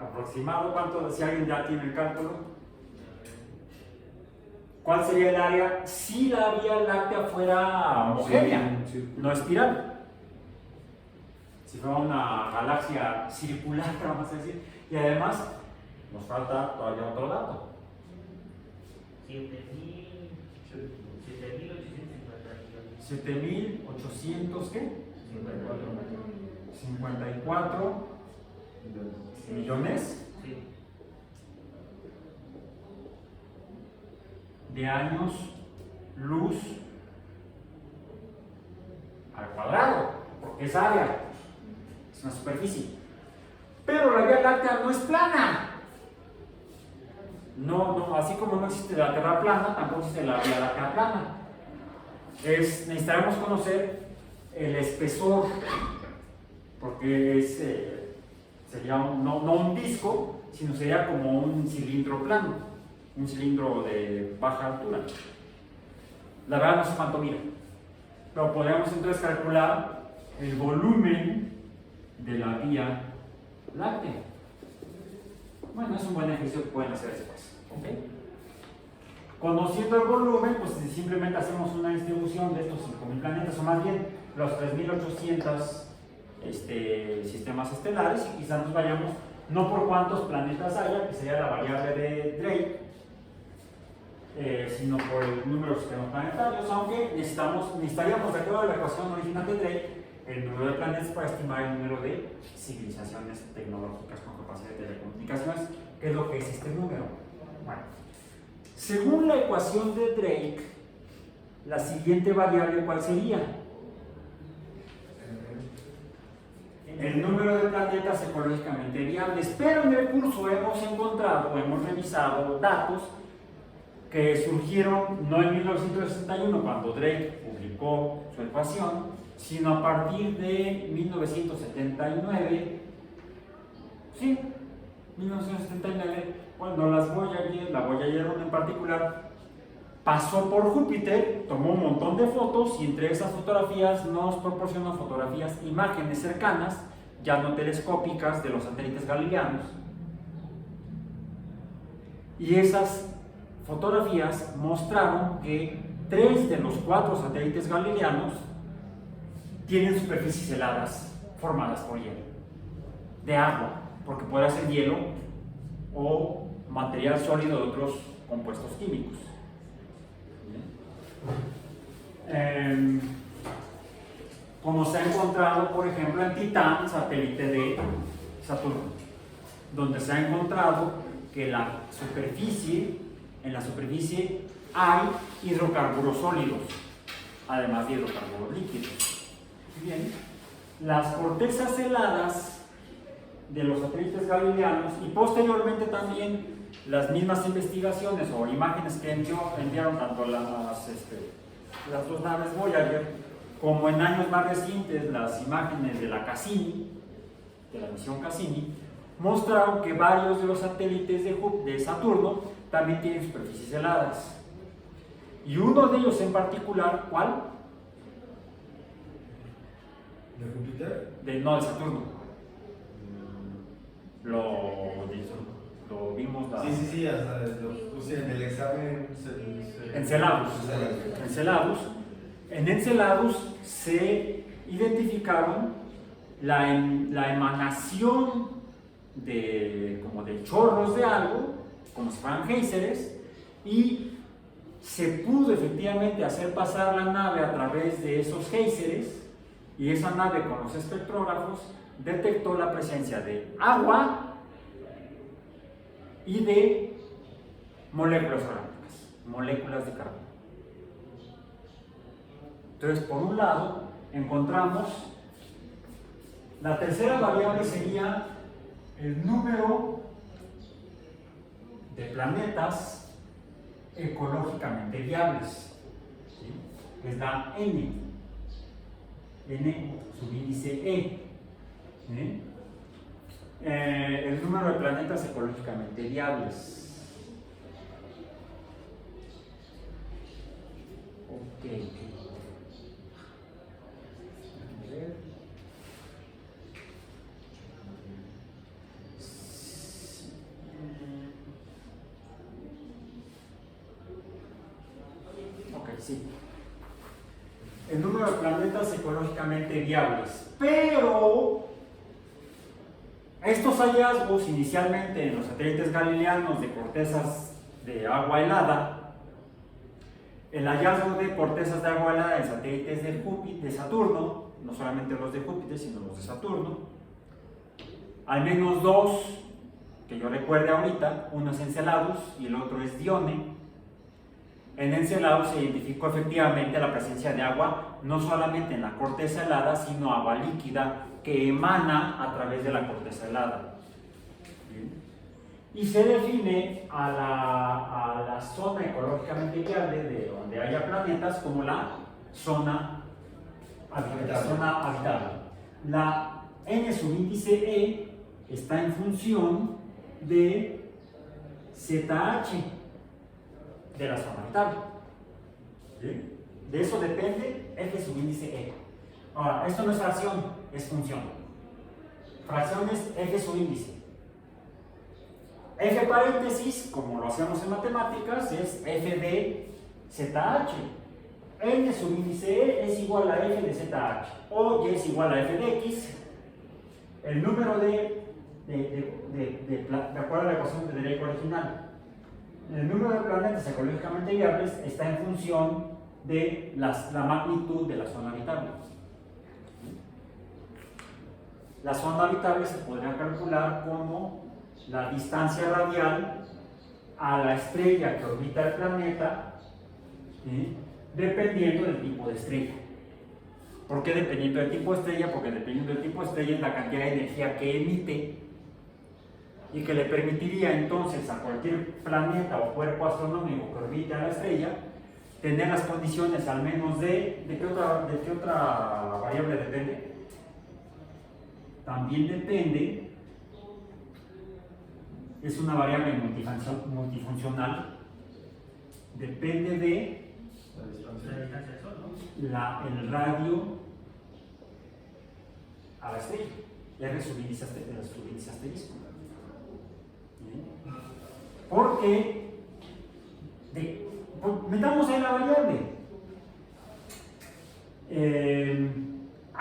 aproximado. ¿Cuánto? Si alguien ya tiene el cálculo, ¿cuál sería el área si la Vía Láctea fuera homogénea, no espiral? Si fuera una galaxia circular, vamos a decir. Y además nos falta todavía otro dato. 7.800 ¿qué? 54 millones de años luz al cuadrado, porque es área, es una superficie. Pero la Vía Láctea no es plana. No, así como no existe la Tierra plana, tampoco existe la Vía Láctea plana. Necesitaremos conocer el espesor, porque sería no un disco, sino sería como un cilindro plano, un cilindro de baja altura. La verdad no sé cuánto mide, pero podríamos entonces calcular el volumen de la Vía Láctea. Bueno, es un buen ejercicio que pueden hacer después. ¿Okay? Conociendo el volumen, pues simplemente hacemos una distribución de estos 5.000 planetas, o más bien los 3.800 sistemas estelares, y quizás nos vayamos no por cuántos planetas haya, que sería la variable de Drake, sino por el número de sistemas planetarios, aunque necesitaríamos, de acuerdo a la ecuación original de Drake, el número de planetas para estimar el número de civilizaciones tecnológicas con capacidad de telecomunicaciones, que es lo que es este número. Bueno, según la ecuación de Drake, la siguiente variable, ¿cuál sería? El número de planetas ecológicamente viables. Pero en el curso hemos encontrado, hemos revisado datos que surgieron no en 1961 cuando Drake publicó su ecuación, sino a partir de 1979, sí, 1979, cuando la Voyager 1 en particular, pasó por Júpiter, tomó un montón de fotos y entre esas fotografías nos proporcionó imágenes cercanas, ya no telescópicas, de los satélites galileanos. Y esas fotografías mostraron que 3 de los 4 satélites galileanos tienen superficies heladas formadas por hielo, de agua, porque puede ser hielo o material sólido de otros compuestos químicos. Como se ha encontrado, por ejemplo, en Titán, satélite de Saturno, donde se ha encontrado que en la superficie hay hidrocarburos sólidos, además de hidrocarburos líquidos. Bien, las cortezas heladas de los satélites galileanos y posteriormente también las mismas investigaciones o imágenes que enviaron tanto las dos naves Voyager como en años más recientes las imágenes de la Cassini, de la misión Cassini, mostraron que varios de los satélites de Saturno también tienen superficies heladas. Y uno de ellos en particular, ¿cuál?
¿De Júpiter?
No, de Saturno. Lo vimos
Sí, hasta lo puse en el examen.
Enceladus. En Enceladus se identificaron la emanación como de chorros de algo, como si fueran géiseres, y se pudo efectivamente hacer pasar la nave a través de esos géiseres, y esa nave con los espectrógrafos detectó la presencia de agua y de moléculas orgánicas, moléculas de carbono. Entonces, por un lado, encontramos la tercera variable sería el número de planetas ecológicamente viables, ¿sí? Es la N subíndice E. ¿Sí? El número de planetas ecológicamente viables. Ok. A ver. Ok, sí. El número de planetas ecológicamente viables. Pero estos hallazgos inicialmente en los satélites galileanos de cortezas de agua helada, el hallazgo de cortezas de agua helada en satélites de Saturno, no solamente los de Júpiter, sino los de Saturno, al menos 2 que yo recuerde ahorita, uno es Enceladus y el otro es Dione. En Enceladus se identificó efectivamente la presencia de agua, no solamente en la corteza helada, sino agua líquida que emana a través de la corteza helada. ¿Bien? Y se define a la zona ecológicamente viable de donde haya planetas como la zona habitable. La N subíndice E está en función de ZH de la zona habitable. ¿Sí? De eso depende F subíndice E. Ahora, esto no es fracción, es función. Fracción es F subíndice. F paréntesis, como lo hacemos en matemáticas, es F de ZH. N subíndice E es igual a F de ZH. O Y es igual a F de X. El número de acuerdo a la ecuación de Drake original. El número de planetas ecológicamente viables está en función de la magnitud de la zona habitable. La zona habitable se podría calcular como la distancia radial a la estrella que orbita el planeta, ¿sí?, dependiendo del tipo de estrella. ¿Por qué dependiendo del tipo de estrella? Porque dependiendo del tipo de estrella es la cantidad de energía que emite y que le permitiría entonces a cualquier planeta o cuerpo astronómico que orbite a la estrella tener las condiciones al menos ¿de qué otra variable depende? También depende, es una variable multifuncional, depende de
La distancia del Sol, ¿no?
el radio a la estrella, R sub índice asterisco. Porque metamos ahí la variable.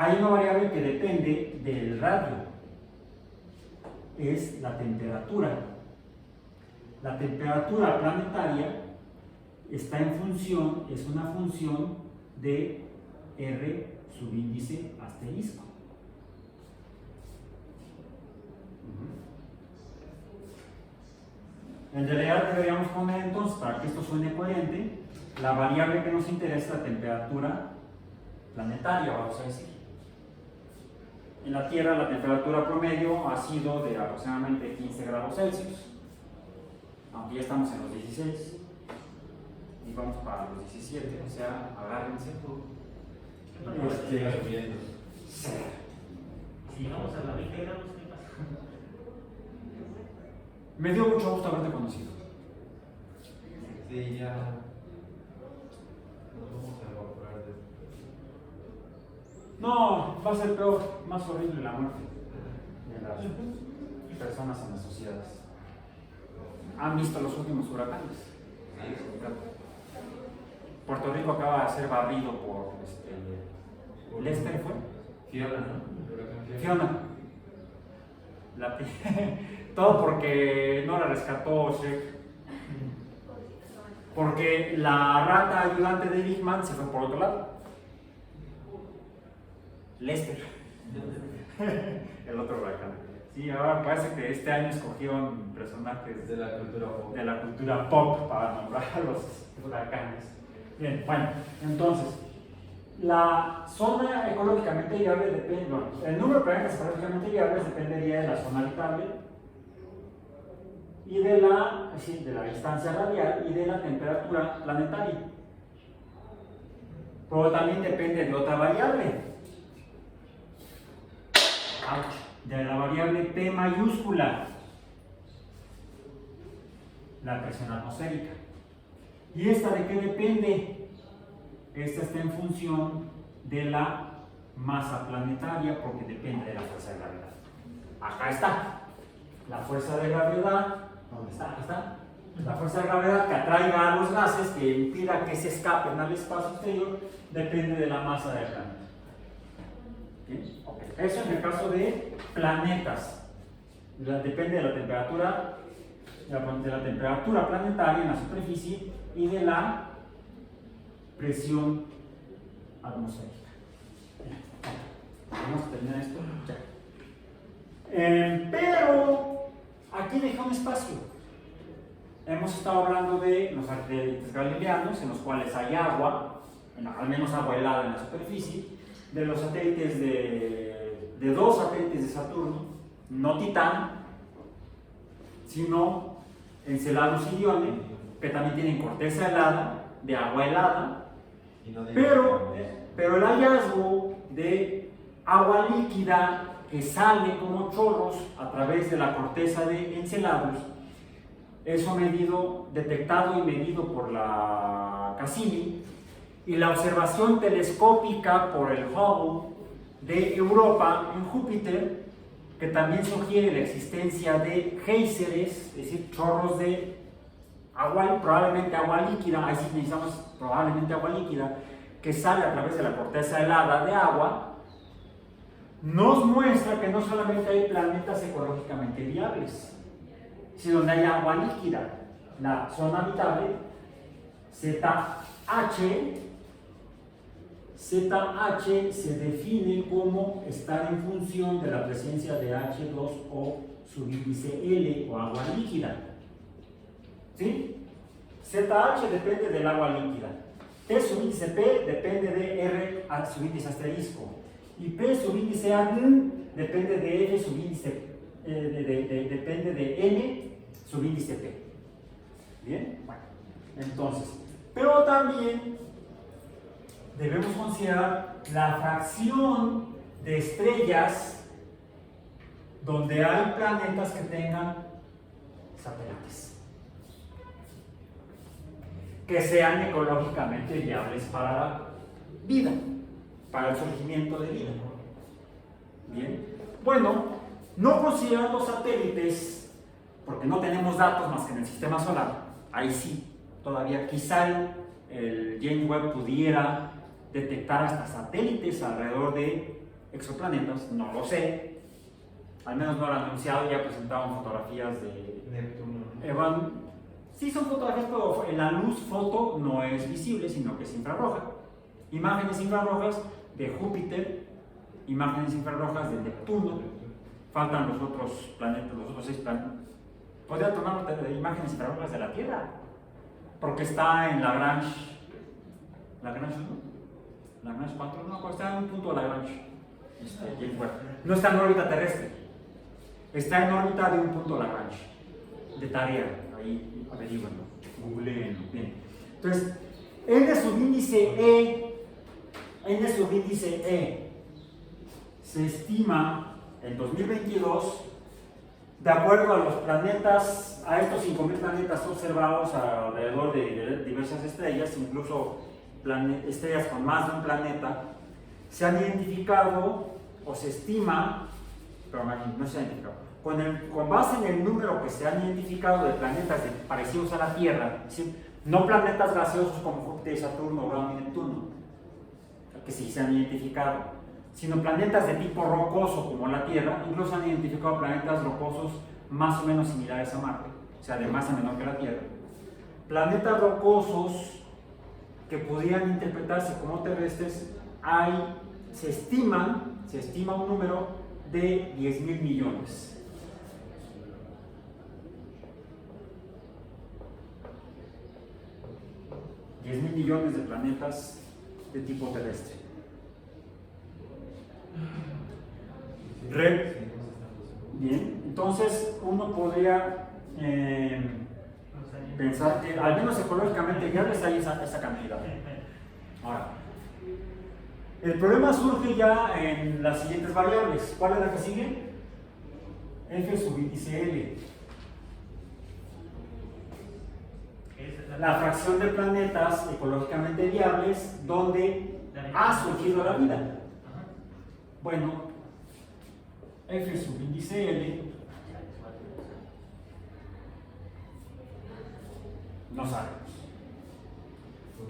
Hay una variable que depende del radio, es la temperatura. La temperatura planetaria está en función, es una función de R subíndice asterisco. En realidad deberíamos poner entonces, para que esto suene coherente, la variable que nos interesa es la temperatura planetaria, vamos a decir. En la Tierra la temperatura promedio ha sido de aproximadamente 15 grados Celsius, aunque ya estamos en los 16 y vamos para los 17, o sea, agárrense.
Si llegamos a la 20 grados, ¿qué pasa?
Me dio mucho gusto haberte conocido.
Sí, ya nos vamos a evaporar de esto.
No, va a ser peor, más horrible la muerte de las personas en las sociedades. ¿Han visto los últimos huracanes? Puerto Rico acaba de ser barrido por Lester, ¿fue?
Fiona, ¿no?
Fiona. Todo porque no la rescató Shrek. Porque la rata ayudante de Big Man se fue por otro lado. Lester. El otro huracán. Sí, ahora parece que este año escogieron personajes
De la cultura pop.
de la cultura pop para nombrar a los huracanes. Bien, bueno, entonces, la zona ecológicamente viable depende, bueno, el número de planetas ecológicamente viables dependería de la zona habitable y de la distancia radial y de la temperatura planetaria. Pero también depende de otra variable, de la variable P mayúscula, la presión atmosférica. ¿Y esta de qué depende? Esta está en función de la masa planetaria porque depende de la fuerza de gravedad. Acá está. La fuerza de gravedad, ¿dónde está? Aquí está. La fuerza de gravedad que atraiga a los gases, que impida que se escapen al espacio exterior, depende de la masa del planeta. ¿Sí? Okay. Eso en el caso de planetas. Depende de la temperatura planetaria en la superficie y de la presión atmosférica. Vamos a terminar esto ya. Pero aquí dejé un espacio. Hemos estado hablando de los satélites galileanos, en los cuales hay agua, al menos agua helada en la superficie, de los satélites de dos satélites de Saturno, no Titán, sino Enceladus y Dione, que también tienen corteza helada, de agua helada, pero el hallazgo de agua líquida que sale como chorros a través de la corteza de Enceladus, eso detectado y medido por la Cassini, y la observación telescópica por el Hubble de Europa en Júpiter, que también sugiere la existencia de géiseres, es decir, chorros de agua, probablemente agua líquida, ahí sí necesitamos probablemente agua líquida, que sale a través de la corteza helada de agua, nos muestra que no solamente hay planetas ecológicamente viables, sino donde hay agua líquida. La zona habitable, ZH, ZH se define como estar en función de la presencia de H2O subíndice L o agua líquida. ¿Sí? ZH depende del agua líquida. T subíndice P depende de R subíndice asterisco. Y P subíndice A depende de F subíndice, depende de N subíndice P. ¿Bien? Bueno, entonces, pero también debemos considerar la fracción de estrellas donde hay planetas que tengan satélites, que sean ecológicamente viables para la vida, para el surgimiento de vida. Bien, bueno, no considerando satélites, porque no tenemos datos más que en el sistema solar, ahí sí, todavía quizá el James Webb pudiera detectar hasta satélites alrededor de exoplanetas, no lo sé, al menos no lo han anunciado, ya presentaron fotografías de
Neptuno.
Sí son fotografías, pero la luz foto no es visible, sino que es infrarroja. Imágenes infrarrojas de Júpiter, imágenes infrarrojas de Neptuno, faltan los otros planetas, los otros 6 planetas. Podría tomar imágenes infrarrojas de la Tierra, porque está en Lagrange, Lagrange 1, Lagrange 4, no, está en un punto de Lagrange, no está en órbita terrestre, está en órbita de un punto Lagrange, de tarea, ahí averíguenlo, googleenlo, bien. Entonces, N subíndice E se estima en 2022, de acuerdo a los planetas, a estos 5.000 planetas observados alrededor de diversas estrellas, incluso estrellas con más de un planeta, se han identificado o se estima, pero no se ha identificado, con base en el número que se han identificado de planetas parecidos a la Tierra, ¿sí? No planetas gaseosos como Júpiter y Saturno, Urano y Neptuno, que sí se han identificado, sino planetas de tipo rocoso como la Tierra. Incluso han identificado planetas rocosos más o menos similares a Marte, o sea, de masa menor que la Tierra. Planetas rocosos que pudieran interpretarse como terrestres, se estima un número de 10.000 millones. $10.000 millones de planetas de tipo terrestre. Bien, entonces uno podría pensar que al menos ecológicamente viables hay esa cantidad. Ahora, el problema surge ya en las siguientes variables. ¿Cuál es la que sigue? F subíndice L. La fracción de planetas ecológicamente viables donde ha surgido la vida. Bueno, F subíndice L no sabemos.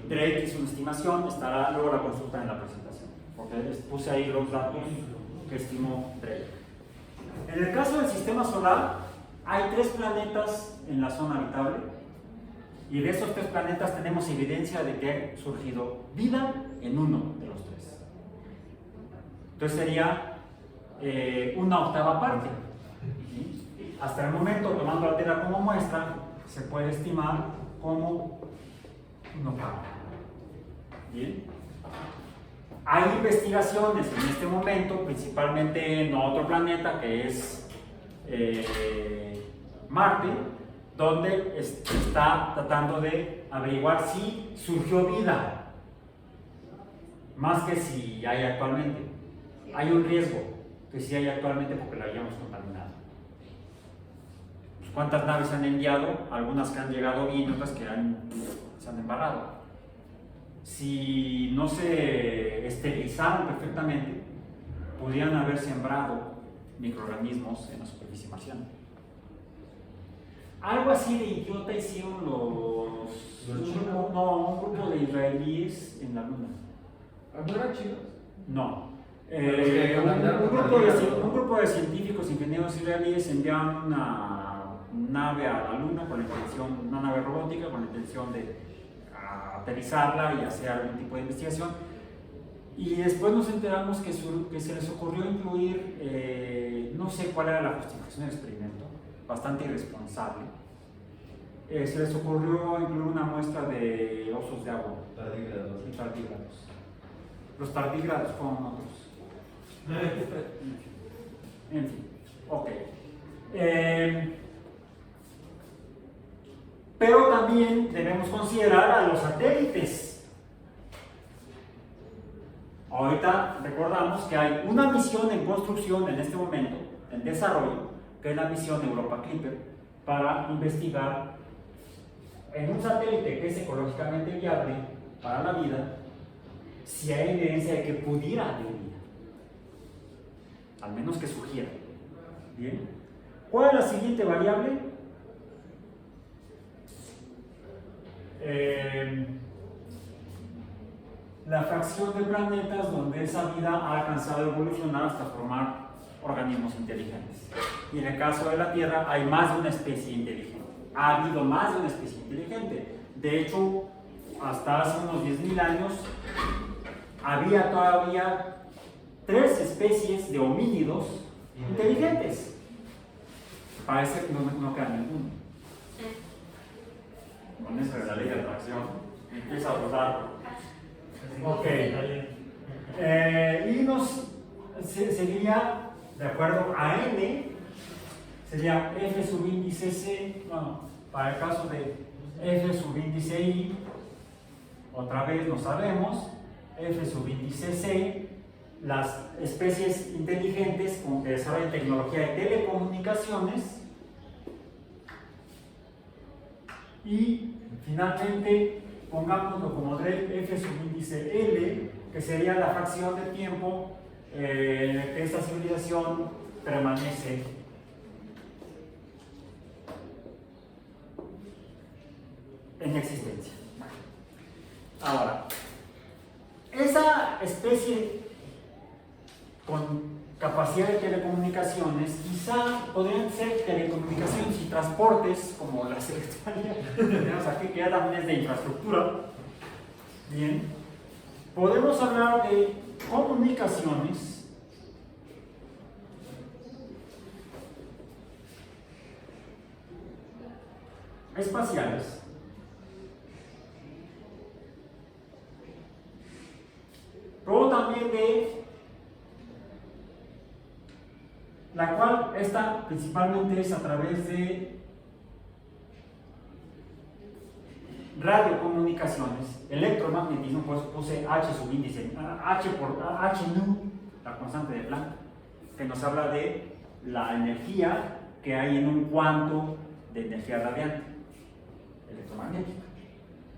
Drake hizo una estimación, estará luego la consulta en la presentación, porque les puse ahí los datos que estimó Drake. En el caso del sistema solar, hay 3 planetas en la zona habitable, y de esos 3 planetas tenemos evidencia de que ha surgido vida en uno de los 3. Entonces sería una octava parte. ¿Sí? Hasta el momento, tomando la Tierra como muestra, se puede estimar como un octavo. Bien. Hay investigaciones en este momento, principalmente en otro planeta que es Marte, donde está tratando de averiguar si surgió vida, más que si hay actualmente. Hay un riesgo que sí hay actualmente porque la hayamos contaminado. Pues, ¿cuántas naves han enviado? Algunas que han llegado bien, otras que se han embarrado. Si no se esterilizaron perfectamente, podrían haber sembrado microorganismos en la superficie marciana. Algo así de idiota hicieron un grupo de israelíes en la Luna.
¿No eran chinos?
No.
Un
grupo de científicos, ingenieros israelíes enviaron una nave a la Luna con la intención, una nave robótica con la intención de aterrizarla y hacer algún tipo de investigación. Y después nos enteramos que se les ocurrió incluir, no sé cuál era la justificación del experimento, bastante irresponsable. Se les ocurrió incluir una muestra de osos de agua.
Tardígrados.
Y tardígrados. Los tardígrados fueron otros. En fin, ok. Pero también debemos considerar a los satélites. Ahorita recordamos que hay una misión en construcción en este momento, en desarrollo, que es la misión Europa Clipper, para investigar en un satélite que es ecológicamente viable para la vida, si hay evidencia de que pudiera haber vida. Al menos que sugiera. Bien. ¿Cuál es la siguiente variable? La fracción de planetas donde esa vida ha alcanzado a evolucionar hasta formar organismos inteligentes. Y en el caso de la Tierra hay más de una especie inteligente. Ha habido más de una especie inteligente. De hecho, hasta hace unos 10.000 años había todavía 3 especies de homínidos inteligentes. Parece que no queda ninguno. Con eso de la ley de atracción empieza a rodar. Ok. Y sería, de acuerdo a n, sería f sub índice c, bueno, para el caso de f sub índice i, otra vez no sabemos, f sub índice c, las especies inteligentes con que desarrollan tecnología de telecomunicaciones, y finalmente pongámoslo como Drake f sub índice L, que sería la fracción de tiempo en el que esta civilización permanece en existencia. Ahora, esa especie con capacidad de telecomunicaciones, quizá podrían ser telecomunicaciones y transportes como la secretaría que tenemos aquí, que ya también es de infraestructura. Bien, podemos hablar de comunicaciones espaciales pero también de la cual esta principalmente es a través de radiocomunicaciones, electromagnetismo, pues puse H sub índice, H por H nu, la constante de Planck, que nos habla de la energía que hay en un cuanto de energía radiante electromagnética,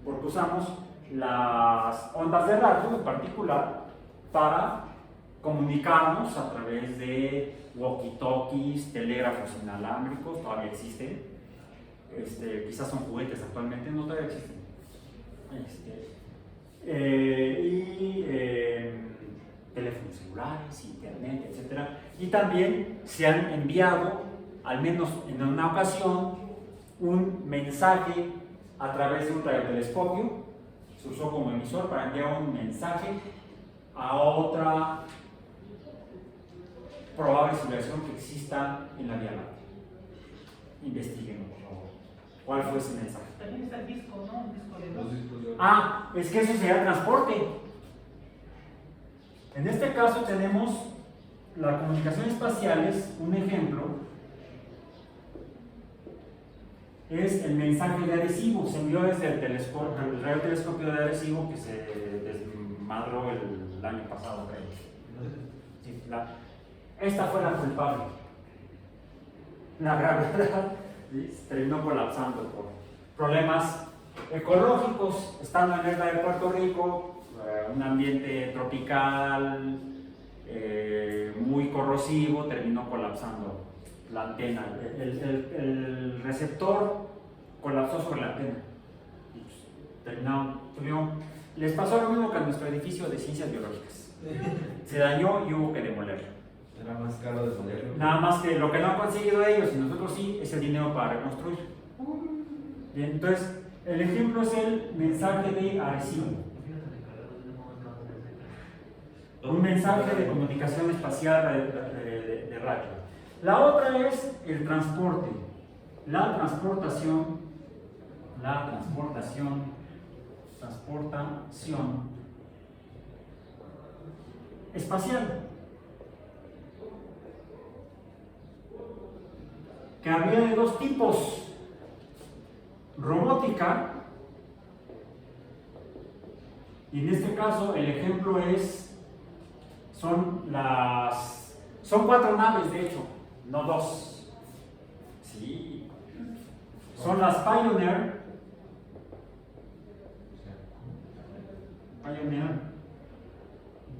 porque usamos las ondas de radio en particular para comunicarnos a través de walkie-talkies, telégrafos inalámbricos, todavía existen, quizás son juguetes actualmente, no todavía existen, teléfonos celulares, internet, etc. Y también se han enviado, al menos en una ocasión, un mensaje a través de un radiotelescopio. Se usó como emisor para enviar un mensaje a otra probable civilización que exista en la Vía Láctea. Investíguenlo, por favor. ¿Cuál fue ese mensaje?
También está el disco, ¿no? Un disco de
Los
luz.
discos de-
Ah, es que eso sería transporte. En este caso tenemos las comunicaciones espaciales, un ejemplo es el mensaje de Arecibo, se envió desde el radiotelescopio de Arecibo que se desmadró el año pasado, creo. Sí, esta fue la culpable. La gravedad terminó colapsando por problemas ecológicos, estando en la isla de Puerto Rico, un ambiente tropical muy corrosivo, terminó colapsando la antena, el receptor colapsó sobre la antena y pues, les pasó lo mismo que a nuestro edificio de ciencias biológicas, se dañó y hubo que demolerlo.
Era más caro de ponerlo.
Nada más que lo que no han conseguido ellos y nosotros sí es el dinero para reconstruir. Bien, entonces el ejemplo es el mensaje de Arecibo. Un mensaje de comunicación espacial de radio. La otra es el transporte, la transportación espacial. Que había de dos tipos: robótica, y en este caso el ejemplo son 4 naves, de hecho, no 2. Sí. Son las Pioneer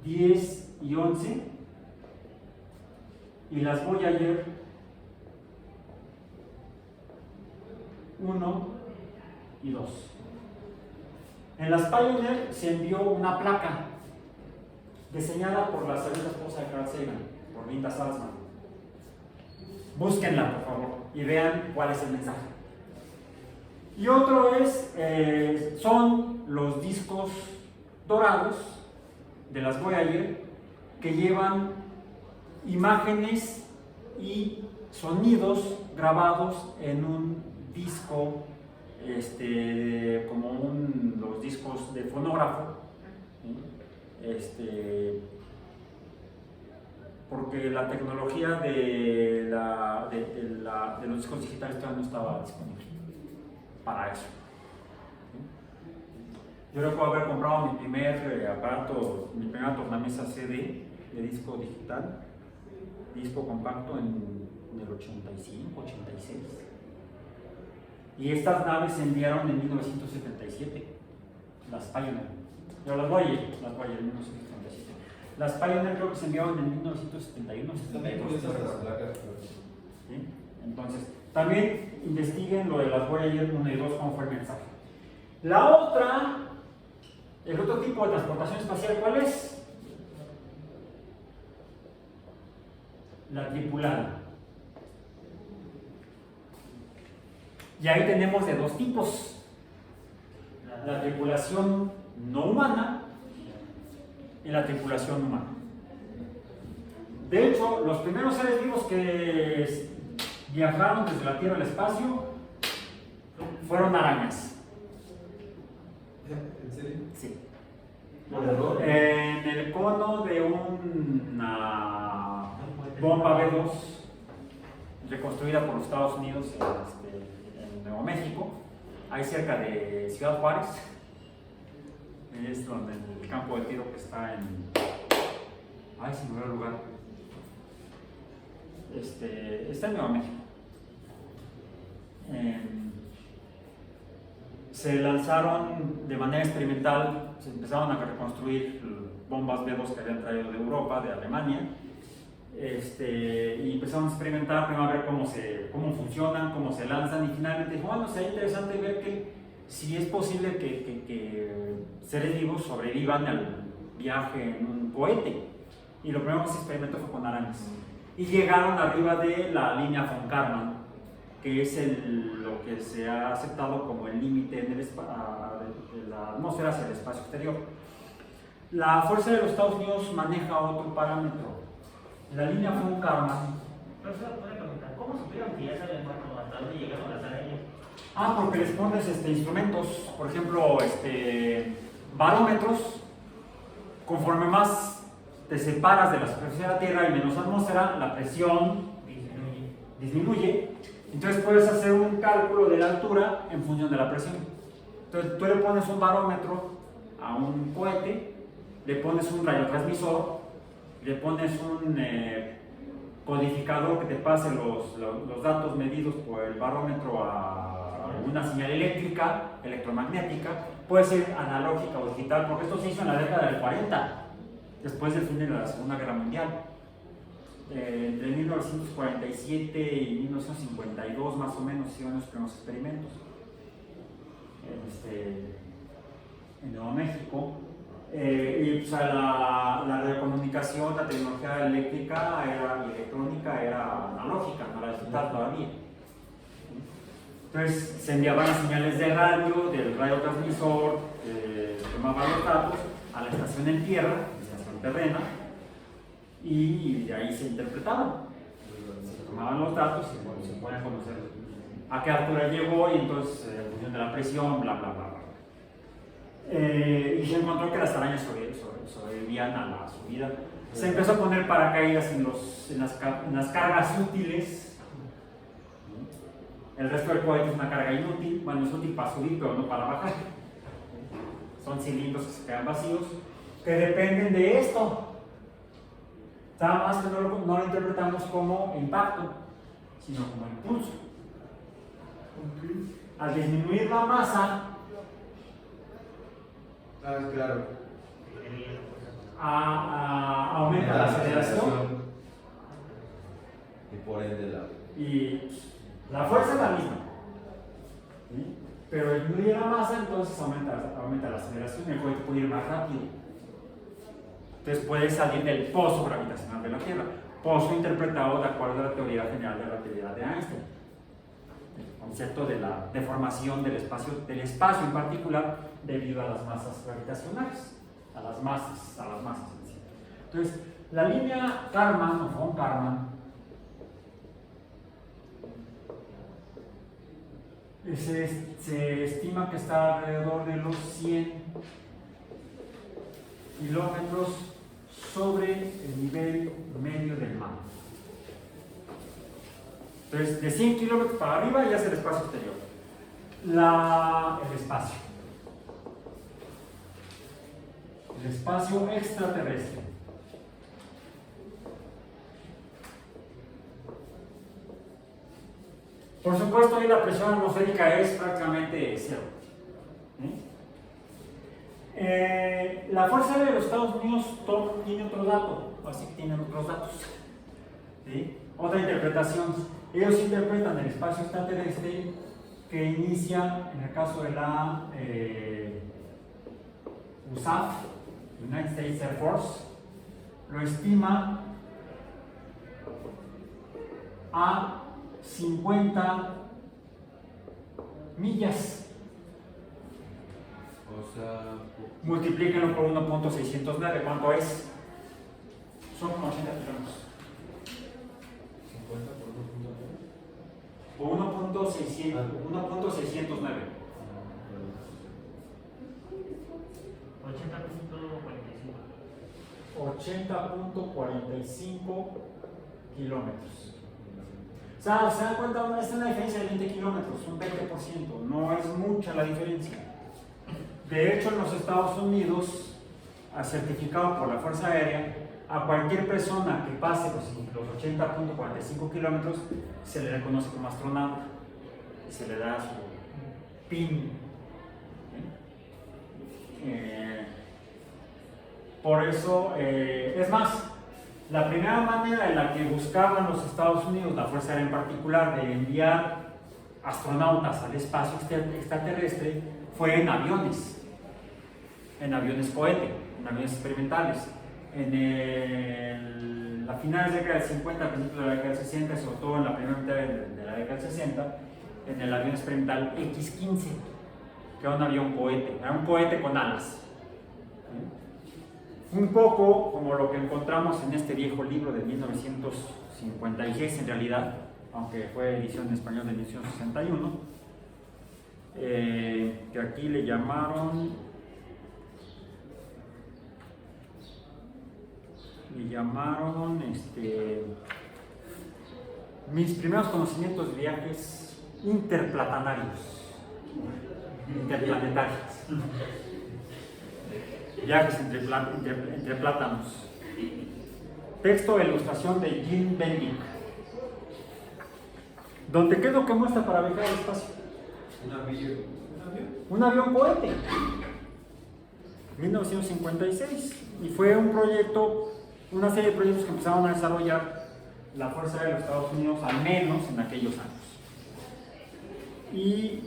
10 y 11, y las Voyager 1 y 2. En las Pioneer se envió una placa diseñada por la segunda esposa de Carl Sagan, por Linda Salzman. Búsquenla, por favor, y vean cuál es el mensaje. Y otro son los discos dorados de las Voyager, que llevan imágenes y sonidos grabados en un disco, como los discos de fonógrafo, porque la tecnología de los discos digitales todavía no estaba disponible para eso. Yo recuerdo haber comprado mi primer aparato, mi primera tornamesa CD de disco digital, disco compacto en el 85, 86. Y estas naves se enviaron en 1977, las Pioneer. Pero las Voyager en 1977. Las Pioneer creo que se enviaron en 1971.
También curiosas las placas.
¿Sí? Entonces, también investiguen lo de las Voyager 1 y 2, cómo fue el mensaje. El otro tipo de transportación espacial, ¿cuál es? La tripulada. Y ahí tenemos de dos tipos: la tripulación no humana y la tripulación humana. De hecho, los primeros seres vivos que viajaron desde la Tierra al espacio fueron arañas.
¿En serio?
Sí.
¿Por error?
En el cono de una bomba B-2 reconstruida por los Estados Unidos en Nuevo México, ahí cerca de Ciudad Juárez, es donde el campo de tiro que está en... Ay, se me olvidó el lugar. Está en Nuevo México. Se lanzaron de manera experimental, se empezaron a reconstruir bombas B-2 que habían traído de Europa, de Alemania, y empezaron a experimentar, primero a ver cómo funcionan, cómo se lanzan, y finalmente dijo, bueno, sería interesante ver si es posible que seres vivos sobrevivan al viaje en un cohete. Y lo primero que se experimentó fue con arañas. Y llegaron arriba de la línea von Karman, que es lo que se ha aceptado como el límite de la atmósfera hacia el espacio exterior. La Fuerza de los Estados Unidos maneja otro parámetro. La línea von Karman.
Profesor, ¿puede preguntar cómo supieron que ya saben hasta dónde llegaron las arañas?
Porque les pones instrumentos, por ejemplo, barómetros. Conforme más te separas de la superficie de la Tierra y menos atmósfera, la presión disminuye. Entonces puedes hacer un cálculo de la altura en función de la presión. Entonces tú le pones un barómetro a un cohete, le pones un radiotransmisor, le pones un codificador que te pase los datos medidos por el barómetro a una señal eléctrica, electromagnética, puede ser analógica o digital, porque esto se hizo en la década del 40, después del fin de la Segunda Guerra Mundial. Entre 1947 y 1952 más o menos hicieron los primeros experimentos en Nuevo México. Y la radiocomunicación, la tecnología eléctrica y electrónica era analógica, no era digital todavía. Entonces se enviaban las señales de radio del radiotransmisor, tomaban los datos a la estación en tierra, estación terrena, y de ahí se interpretaban. Se tomaban los datos y bueno, se podían conocer a qué altura llegó y entonces en función de la presión, bla, bla, bla, bla. Y se encontró que las arañas sobrevivían a la subida. Se empezó a poner paracaídas en las cargas útiles. El resto del cohete es una carga inútil. Bueno, es útil para subir, pero no para bajar. Son cilindros que se quedan vacíos, que dependen de esto. Nada más que no lo interpretamos como impacto, sino como impulso. Al disminuir la masa,
claro.
aumenta la aceleración
Y por ende
y la fuerza es la misma, ¿sí? Pero disminuye la masa, entonces aumenta la aceleración y el cohete puede ir más rápido. Entonces puede salir del pozo gravitacional de la Tierra, pozo interpretado de acuerdo a la teoría general de la relatividad de Einstein, el concepto de la deformación del espacio en particular debido a las masas gravitacionales, a las masas en sí. Entonces, la línea Kármán o von Karman se estima que está alrededor de los 100 kilómetros sobre el nivel medio del mar. Entonces, de 100 kilómetros para arriba ya es el espacio exterior. El espacio extraterrestre. Por supuesto, ahí la presión atmosférica es prácticamente cero. La Fuerza Aérea de los Estados Unidos tiene otro dato, así que tienen otros datos. ¿Sí? Otra interpretación. Ellos interpretan el espacio extraterrestre que inicia, en el caso de la USAF, United States Air Force, lo estima a 50 millas.
O sea,
Multiplíquenlo por 1.609, ¿cuánto es? Son como 80 kilómetros.
50 por 1.9.
Por 1.609. 80.45 kilómetros. O sea, se dan cuenta, es una diferencia de 20 kilómetros, un 20%, no es mucha la diferencia. De hecho, en los Estados Unidos, certificado por la Fuerza Aérea, a cualquier persona que pase los 80.45 kilómetros se le reconoce como astronauta y se le da su PIN. Por eso, es más, la primera manera en la que buscaban los Estados Unidos, la Fuerza Aérea en particular, de enviar astronautas al espacio extraterrestre fue en aviones cohete, en aviones experimentales. A finales de la década del 50, a principios de la década del 60, sobre todo en la primera mitad de la década del 60, en el avión experimental X-15, que era un avión cohete, era un cohete con alas. Un poco como lo que encontramos en este viejo libro de 1956 en realidad, aunque fue edición en español de 1961, que aquí le llamaron mis primeros conocimientos de viajes interplanetarios. Viajes entre plátanos. Texto de ilustración de Jim Bendick. ¿Dónde qué es lo que muestra para viajar al espacio? Un avión cohete. 1956. Y fue un proyecto, una serie de proyectos que empezaron a desarrollar la Fuerza Aérea de los Estados Unidos, al menos en aquellos años. Y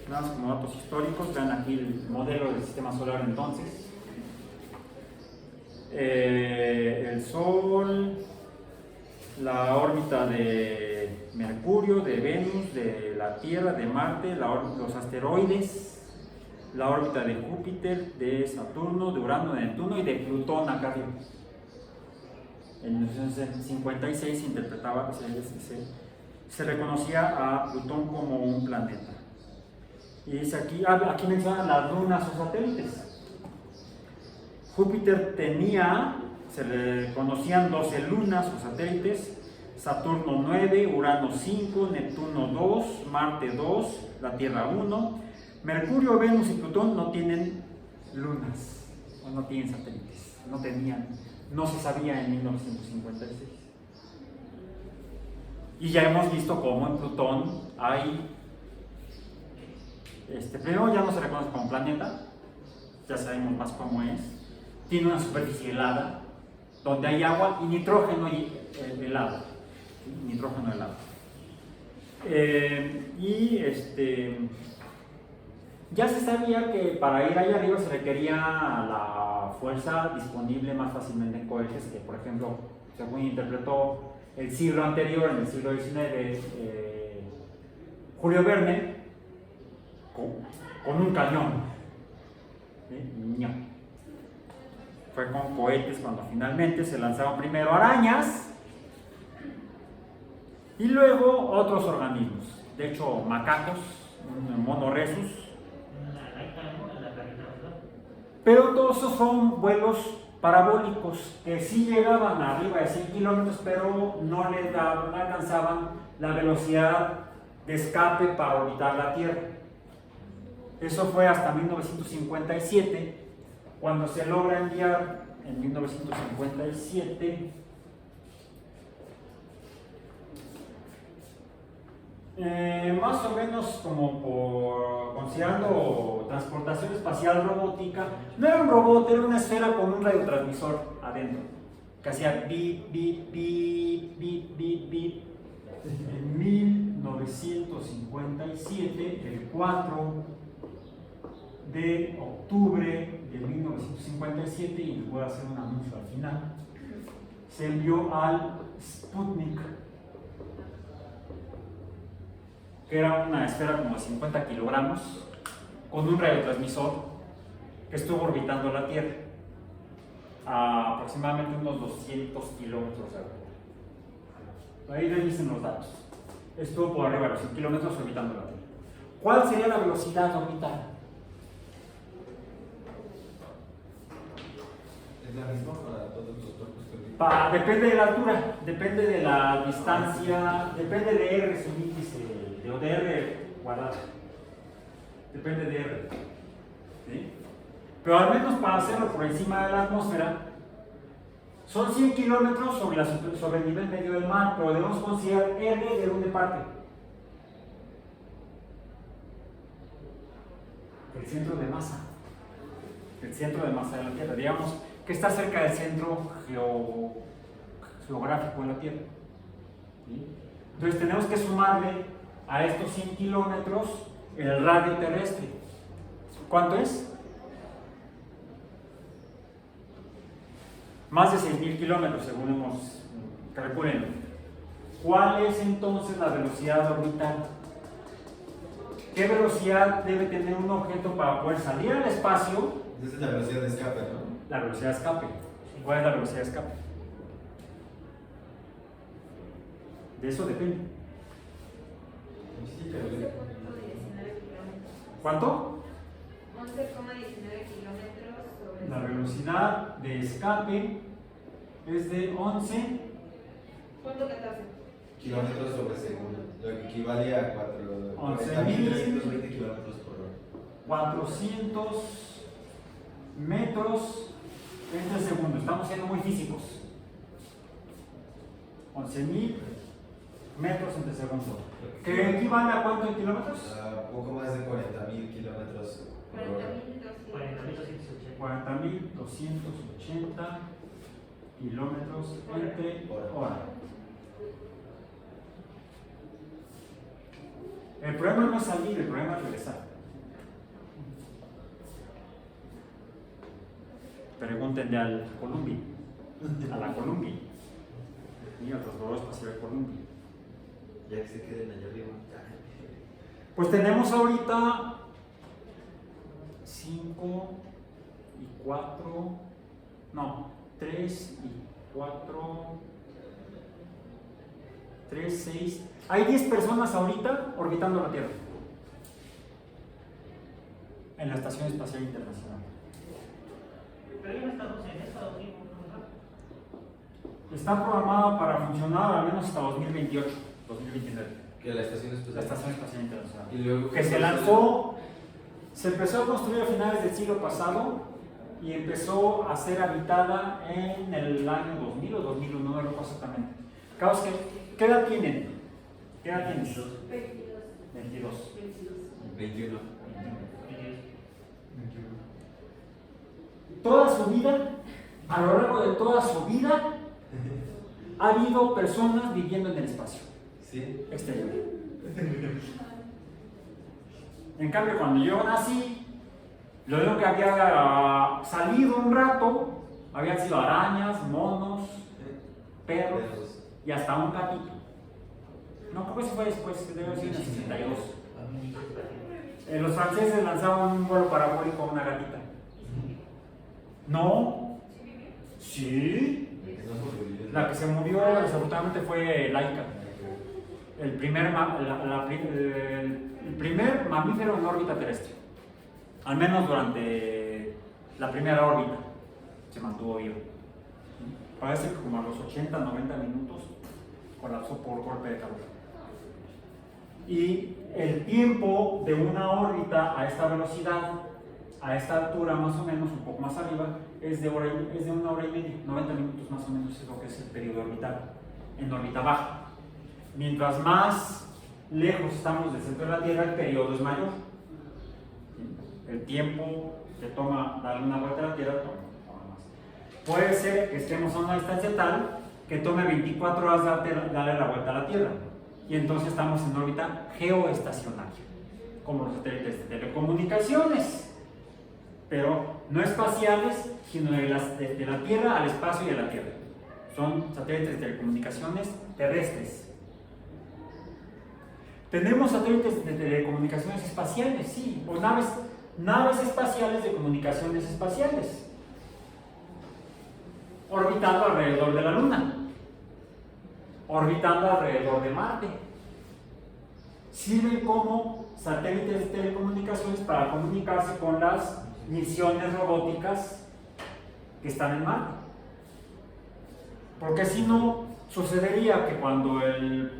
nada más como datos históricos, vean aquí el modelo del sistema solar entonces. El Sol, la órbita de Mercurio, de Venus, de la Tierra, de Marte, los asteroides, la órbita de Júpiter, de Saturno, de Urano, de Neptuno y de Plutón acá arriba. En 1956 se interpretaba, se reconocía a Plutón como un planeta. Y dice aquí mencionan las lunas o satélites. Júpiter se le conocían 12 lunas o satélites, Saturno 9, Urano 5, Neptuno 2, Marte 2, la Tierra 1. Mercurio, Venus y Plutón no tienen lunas, o no tienen satélites, no se sabía en 1956. Y ya hemos visto cómo en Plutón hay, primero ya no se reconoce como planeta, ya sabemos más cómo es, tiene una superficie helada, donde hay agua y nitrógeno helado, nitrógeno helado. Ya se sabía que para ir allá arriba se requería la fuerza disponible más fácilmente en cohetes, que por ejemplo, según interpretó el siglo anterior, en el siglo XIX, Julio Verne, con un cañón. ¿Sí? Fue con cohetes cuando finalmente se lanzaron primero arañas y luego otros organismos, de hecho macacos, monorhesus. Pero todos esos son vuelos parabólicos que sí llegaban arriba de 100 kilómetros, pero no alcanzaban la velocidad de escape para orbitar la Tierra. Eso fue hasta 1957, cuando se logra enviar en 1957 más o menos como considerando transportación espacial robótica. No era un robot, era una esfera con un radiotransmisor adentro que hacía bip, bip, bip, bip, bip, bip. En 1957, el 4 de octubre de 1957, y les voy a hacer un anuncio al final, se envió al Sputnik, que era una esfera como de 50 kilogramos, con un radiotransmisor que estuvo orbitando la Tierra a aproximadamente unos 200 kilómetros de altura. Ahí les dicen los datos. Estuvo por arriba de los 100 kilómetros orbitando la Tierra. ¿Cuál sería la velocidad orbital?
¿Es la misma para todos los cuerpos que
Depende de la altura, depende de la distancia, depende de R, su índice, de R cuadrado. Depende de R. ¿Sí? Pero al menos para hacerlo por encima de la atmósfera, son 100 kilómetros sobre el nivel medio del mar, pero debemos considerar R de dónde parte. El centro de masa. El centro de masa de la Tierra. Digamos que está cerca del centro geográfico de la Tierra. ¿Sí? Entonces tenemos que sumarle a estos 100 kilómetros el radio terrestre. ¿Cuánto es? Más de 6.000 kilómetros, según hemos calculado. ¿Cuál es entonces la velocidad orbital? ¿Qué velocidad debe tener un objeto para poder salir al espacio?
Esa es la velocidad de escape, ¿no?
La velocidad de escape. ¿Cuál es la velocidad de escape? De eso depende. ¿Cuánto?
11,19 kilómetros sobre
La velocidad de escape es de 11.
¿Cuánto 14?
Kilómetros sobre segundo, lo que equivale a
11.320
kilómetros por hora.
400 metros entre segundo. Estamos siendo muy físicos. 11.000 metros entre segundo. ¿Que equivale a cuánto en kilómetros?
A poco más de 40.000 kilómetros por hora.
40.280.
40.280 kilómetros entre hora. El problema no es salir, el problema es regresar. Pregúntenle al Columbia, a la Columbia, y al transbordador espacial Columbia.
Ya que se queden allá arriba.
Pues tenemos ahorita 5 y 4, no, 3 y 4, 3, 6. Hay 10 personas ahorita orbitando la Tierra en la Estación Espacial Internacional.
Pero ya en Estados Unidos,
Está programada para funcionar al menos hasta 2028, 2029.
Que la estación
La
espacial.
Estación Espacial Internacional.
Y luego,
Que se lanzó, se empezó a construir a finales del siglo pasado y empezó a ser habitada en el año 2000 o 2001, no lo recuerdo exactamente. Caos que, ¿qué edad tienen? ¿Qué edad tienen?
22.
22.
21.
Toda su vida, a lo largo de toda su vida, ha habido personas viviendo en el espacio
Sí.
exterior. En cambio, cuando yo nací, lo único que había salido un rato habían sido arañas, monos, perros y hasta un gatito. No, creo que eso fue después, debe ser en el 62. Los franceses lanzaban un vuelo parabólico a una gatita. No, sí. La que se murió desafortunadamente fue Laika. El primer mamífero en órbita terrestre. Al menos durante la primera órbita se mantuvo vivo. Parece que como a los 80, 90 minutos colapsó por golpe de calor. Y el tiempo de una órbita a esta velocidad, a esta altura más o menos, un poco más arriba, es de 1 hora y media, 90 minutos más o menos es lo que es el periodo orbital, en órbita baja. Mientras más lejos estamos del centro de la Tierra, el periodo es mayor. El tiempo que toma darle una vuelta a la Tierra toma más. Puede ser que estemos a una distancia tal que tome 24 horas darle la vuelta a la Tierra. Y entonces estamos en órbita geoestacionaria, como los satélites de telecomunicaciones. Pero no espaciales, sino de la Tierra al espacio y a la Tierra. Son satélites de telecomunicaciones terrestres. Tenemos satélites de telecomunicaciones espaciales, sí, o naves espaciales de comunicaciones espaciales, orbitando alrededor de la Luna, orbitando alrededor de Marte. Sirven como satélites de telecomunicaciones para comunicarse con las misiones robóticas que están en Marte. Porque si no, sucedería que cuando el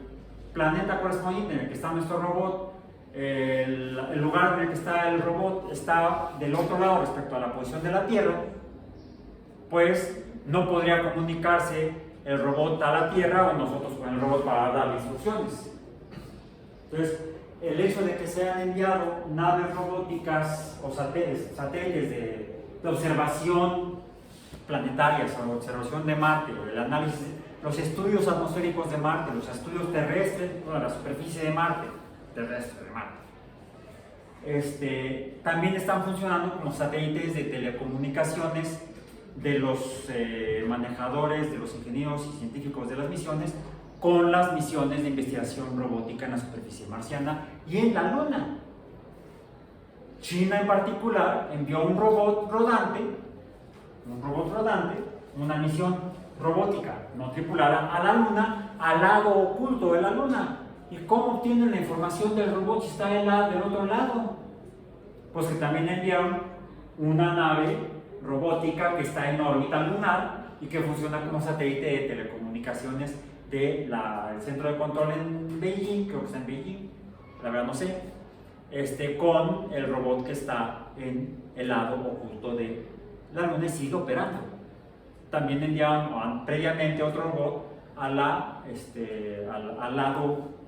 planeta correspondiente en el que está nuestro robot, el lugar en el que está el robot está del otro lado respecto a la posición de la Tierra, pues no podría comunicarse el robot a la Tierra o nosotros con el robot para darle instrucciones. Entonces, el hecho de que se han enviado naves robóticas o satélites de observación planetarias o observación de Marte, o el análisis, los estudios atmosféricos de Marte, los estudios terrestres, toda la superficie de Marte, terrestre de Marte, también están funcionando como satélites de telecomunicaciones de los manejadores, de los ingenieros y científicos de las misiones, con las misiones de investigación robótica en la superficie marciana y en la Luna. China en particular envió un robot rodante, una misión robótica no tripulada a la Luna, al lado oculto de la Luna. ¿Y cómo obtienen la información del robot si está del otro lado? Pues que también enviaron una nave robótica que está en órbita lunar y que funciona como satélite de telecomunicaciones del centro de control en Beijing, creo que está en Beijing, la verdad no sé, con el robot que está en el lado oculto de la Luna y sigue operando. También enviaron previamente otro robot al lado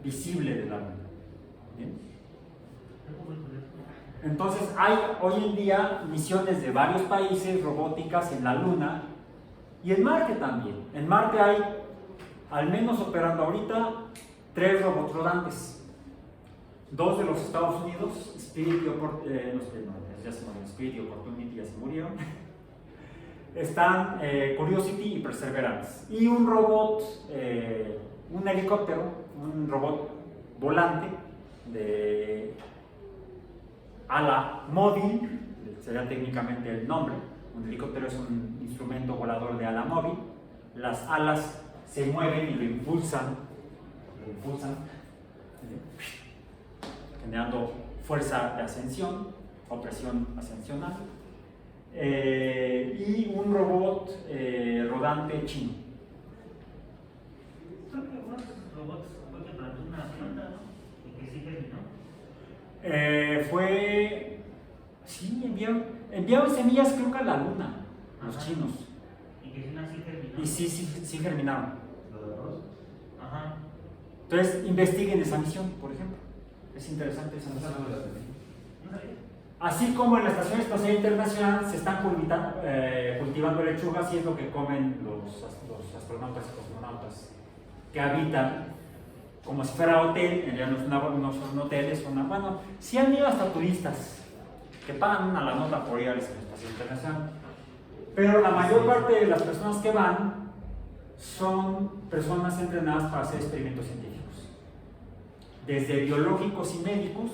visible de la Luna. ¿Bien? Entonces hay hoy en día misiones de varios países robóticas en la Luna y en Marte también. En Marte hay, al menos operando ahorita, 3 robots rodantes. 2 de los Estados Unidos, Spirit y Opportunity ya se murieron. Están Curiosity y Perseverance. Y un robot, un helicóptero, un robot volante de ala móvil, sería técnicamente el nombre. Un helicóptero es un instrumento volador de ala móvil. Las alas se mueven y lo impulsan, generando fuerza de ascensión o presión ascensional. Y un robot rodante chino.
Creo que uno de esos robots fue que plantó una planta, ¿no? Y que sí germinó.
Sí, enviaron semillas creo que a la luna, los
Ajá.
chinos.
Y que sí, una sí germinó.
Y sí germinaron.
¿Lo de arroz?
Ajá.
Entonces, investiguen esa misión, por ejemplo. Es interesante esa misión.
¿No sabía?
Así como en la Estación Espacial Internacional se están cultivando lechugas y es lo que comen los astronautas y cosmonautas que habitan como si fuera hotel. En realidad no son hoteles, bueno, sí han ido hasta turistas que pagan una la nota por ir a la Estación Espacial Internacional, pero la mayor parte de las personas que van son personas entrenadas para hacer experimentos científicos, desde biológicos y médicos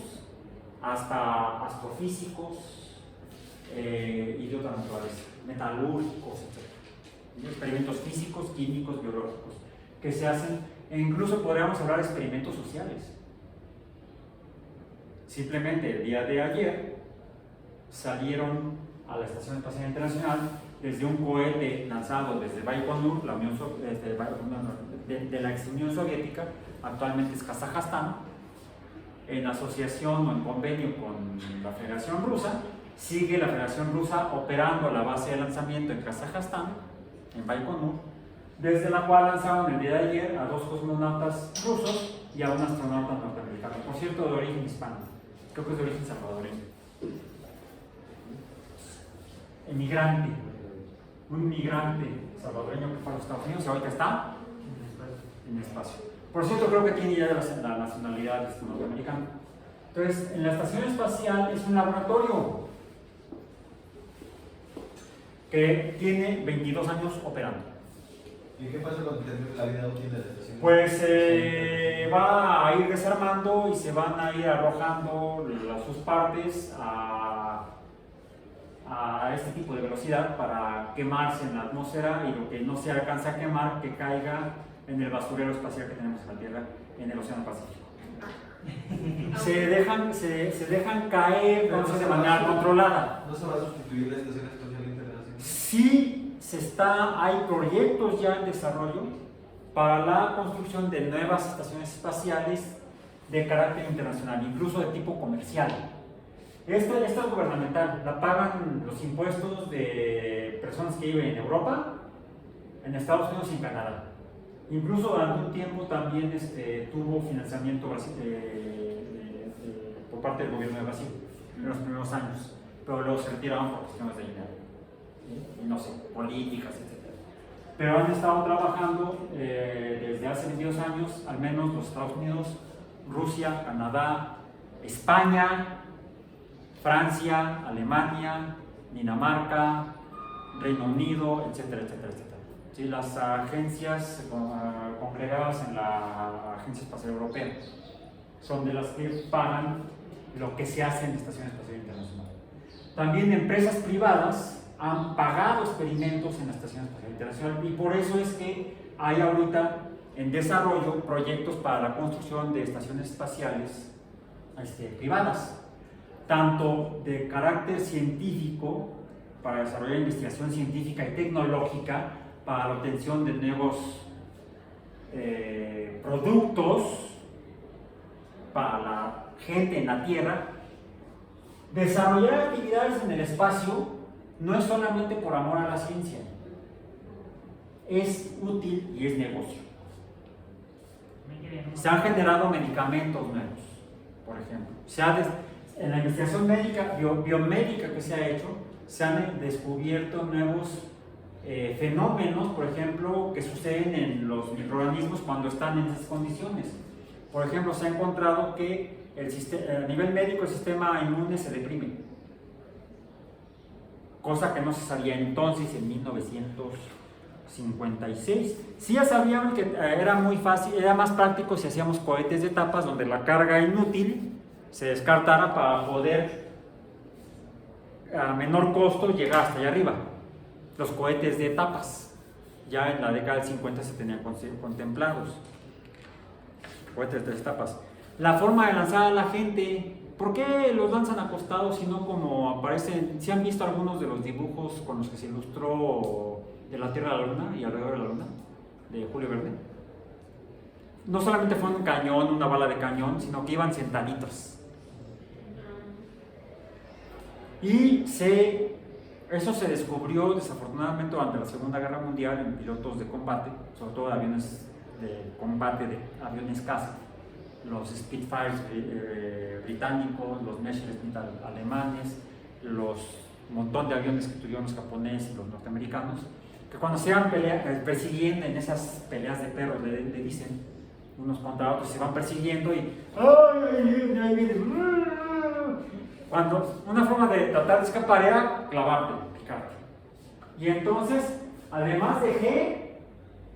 hasta astrofísicos y de otra naturaleza, metalúrgicos, etc. Experimentos físicos, químicos, biológicos que se hacen, e incluso podríamos hablar de experimentos sociales. Simplemente el día de ayer salieron a la Estación Espacial Internacional desde un cohete lanzado desde Baikonur, de la ex Unión Soviética, actualmente es Kazajstán, en asociación o en convenio con la Federación Rusa. Sigue la Federación Rusa operando la base de lanzamiento en Kazajstán, en Baikonur, desde la cual lanzaron el día de ayer a 2 cosmonautas rusos y a un astronauta norteamericano, por cierto de origen hispano, creo que es de origen salvadoreño. Emigrante, un migrante salvadoreño que fue a los Estados Unidos y ahorita está en el espacio. Por cierto, creo que tiene ya la nacionalidad norteamericana. Entonces, en la estación espacial es un laboratorio que tiene 22 años operando.
¿Y qué pasa cuando termine la vida útil de la estación?
Pues va a ir desarmando y se van a ir arrojando sus partes a este tipo de velocidad para quemarse en la atmósfera, y lo que no se alcanza a quemar que caiga en el basurero espacial que tenemos en la Tierra, en el Océano Pacífico. Se dejan caer entonces de manera controlada.
¿No se va a sustituir la Estación Espacial Internacional?
Sí, hay proyectos ya en desarrollo para la construcción de nuevas estaciones espaciales de carácter internacional, incluso de tipo comercial. Esta es gubernamental, la pagan los impuestos de personas que viven en Europa, en Estados Unidos y en Canadá. Incluso durante un tiempo también tuvo financiamiento por parte del gobierno de Brasil en los primeros años, pero luego se retiraron por cuestiones de dinero, y no sé, políticas, etc. Pero han estado trabajando desde hace 22 años, al menos los Estados Unidos, Rusia, Canadá, España, Francia, Alemania, Dinamarca, Reino Unido, etcétera, etcétera, etcétera. ¿Sí? Las agencias congregadas en la Agencia Espacial Europea son de las que pagan lo que se hace en la Estación Espacial Internacional. También empresas privadas han pagado experimentos en la Estación Espacial Internacional, y por eso es que hay ahorita en desarrollo proyectos para la construcción de estaciones espaciales privadas, tanto de carácter científico, para desarrollar investigación científica y tecnológica, para la obtención de nuevos productos para la gente en la Tierra. Desarrollar actividades en el espacio no es solamente por amor a la ciencia, es útil y es negocio. Se han generado medicamentos nuevos, por ejemplo. En la investigación médica, biomédica que se ha hecho, se han descubierto nuevos fenómenos, por ejemplo, que suceden en los microorganismos cuando están en esas condiciones. Por ejemplo, se ha encontrado que a nivel médico el sistema inmune se deprime, cosa que no se sabía entonces, en 1956. Sí, ya sabíamos que era muy fácil, era más práctico si hacíamos cohetes de tapas donde la carga inútil se descartara para poder a menor costo llegar hasta allá arriba. Los cohetes de etapas, ya en la década del 50 se tenían contemplados. Cohetes de etapas. La forma de lanzar a la gente, ¿por qué los lanzan acostados y no como aparecen? ¿Se han visto algunos de los dibujos con los que se ilustró de la Tierra a la Luna y alrededor de la Luna, de Julio Verne? No solamente fue un cañón, una bala de cañón, sino que iban sentaditos. Y eso se descubrió desafortunadamente durante la Segunda Guerra Mundial en pilotos de combate, sobre todo de aviones de combate, de aviones caza, los Spitfires británicos, los Messerschmitt alemanes, los montón de aviones que tuvieron los japoneses y los norteamericanos, que cuando se iban persiguiendo en esas peleas de perros, le dicen unos contra otros, se van persiguiendo y cuando una forma de tratar de escapar era clavarte, picarte. Y entonces, además de G,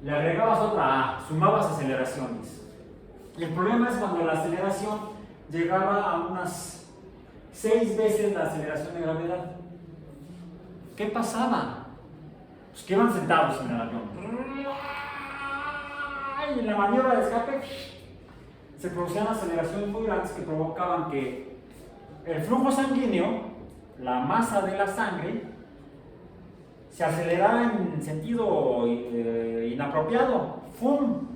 le agregabas otra A, sumabas aceleraciones. Y el problema es cuando la aceleración llegaba a unas 6 veces la aceleración de gravedad. ¿Qué pasaba? Pues que iban sentados en el avión. Y en la maniobra de escape se producían aceleraciones muy grandes que provocaban que el flujo sanguíneo, la masa de la sangre, se acelerara en sentido inapropiado. ¡Fum!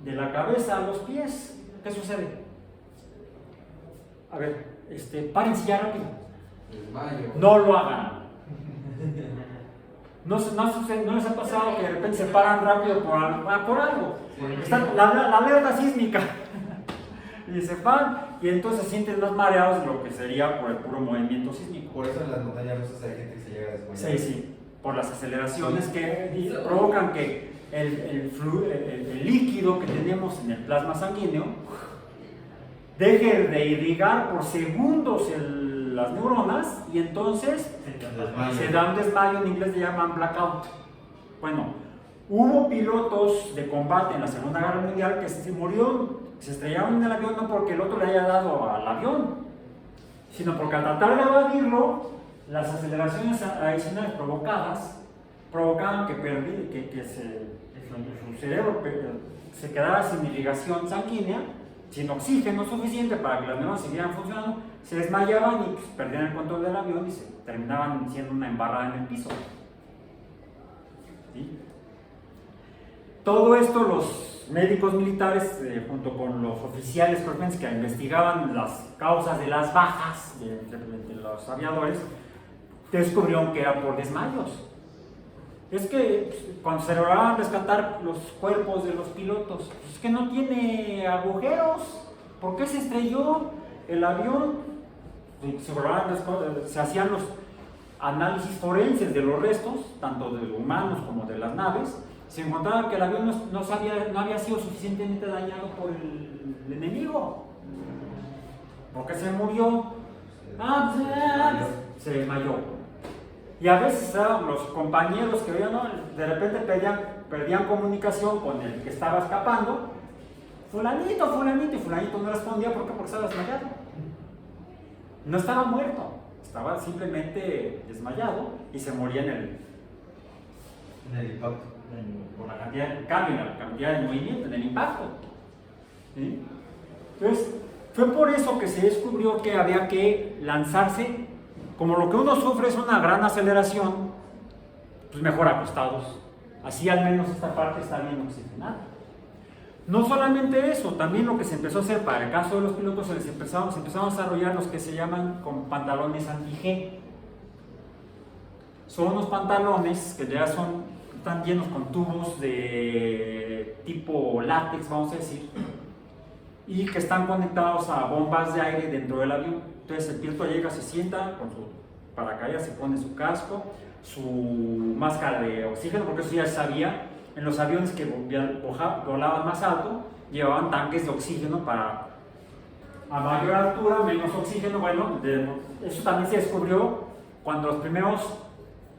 De la cabeza a los pies. ¿Qué sucede? A ver, párense ya rápido. No lo hagan. ¿No les ha pasado que de repente se paran rápido por algo? Está la alerta sísmica. Y se paran y entonces se sienten más mareados de lo que sería por el puro movimiento sísmico.
Por eso en las montañas rusas hay gente que se llega a desmayar.
Sí, por las aceleraciones que provocan que el líquido que tenemos en el plasma sanguíneo deje de irrigar por segundos las neuronas y entonces se da un desmayo, en inglés le llaman blackout. Bueno, hubo pilotos de combate en la Segunda Guerra Mundial que se murieron, se estrellaron en el avión no porque el otro le haya dado al avión, sino porque al tratar de evadirlo, las aceleraciones adicionales provocaban que su cerebro se quedara sin irrigación sanguínea, sin oxígeno suficiente para que las neuronas siguieran funcionando, se desmayaban y pues, perdían el control del avión y se terminaban siendo una embarrada en el piso. ¿Sí? Todo esto los médicos militares, junto con los oficiales que investigaban las causas de las bajas de los aviadores, descubrieron que era por desmayos. Es que cuando se lograban rescatar los cuerpos de los pilotos, es que no tiene agujeros. ¿Por qué se estrelló el avión? Se hacían los análisis forenses de los restos, tanto de los humanos como de las naves. Se encontraba que el avión no había sido suficientemente dañado por el enemigo. Porque se murió. Se desmayó. Y a veces los compañeros que veían, ¿no? De repente perdían comunicación con el que estaba escapando. Fulanito, y fulanito no respondía. ¿Por qué? Porque estaba desmayado. No estaba muerto, estaba simplemente desmayado y se moría en el
impacto.
Por la cantidad de cambio, en la cantidad de movimiento, en el impacto. ¿Sí? Entonces, fue por eso que se descubrió que había que lanzarse. Como lo que uno sufre es una gran aceleración, pues mejor acostados. Así al menos esta parte está bien oxigenada. No solamente eso, también lo que se empezó a hacer para el caso de los pilotos, se empezaron a desarrollar los que se llaman con pantalones anti-G. Son unos pantalones que ya están llenos con tubos de tipo látex, vamos a decir, y que están conectados a bombas de aire dentro del avión. Entonces el piloto llega, se sienta con su paracaídas, se pone su casco, su máscara de oxígeno, porque eso ya se sabía. En los aviones que volaban más alto, llevaban tanques de oxígeno para a mayor altura, menos oxígeno. Bueno, eso también se descubrió cuando los primeros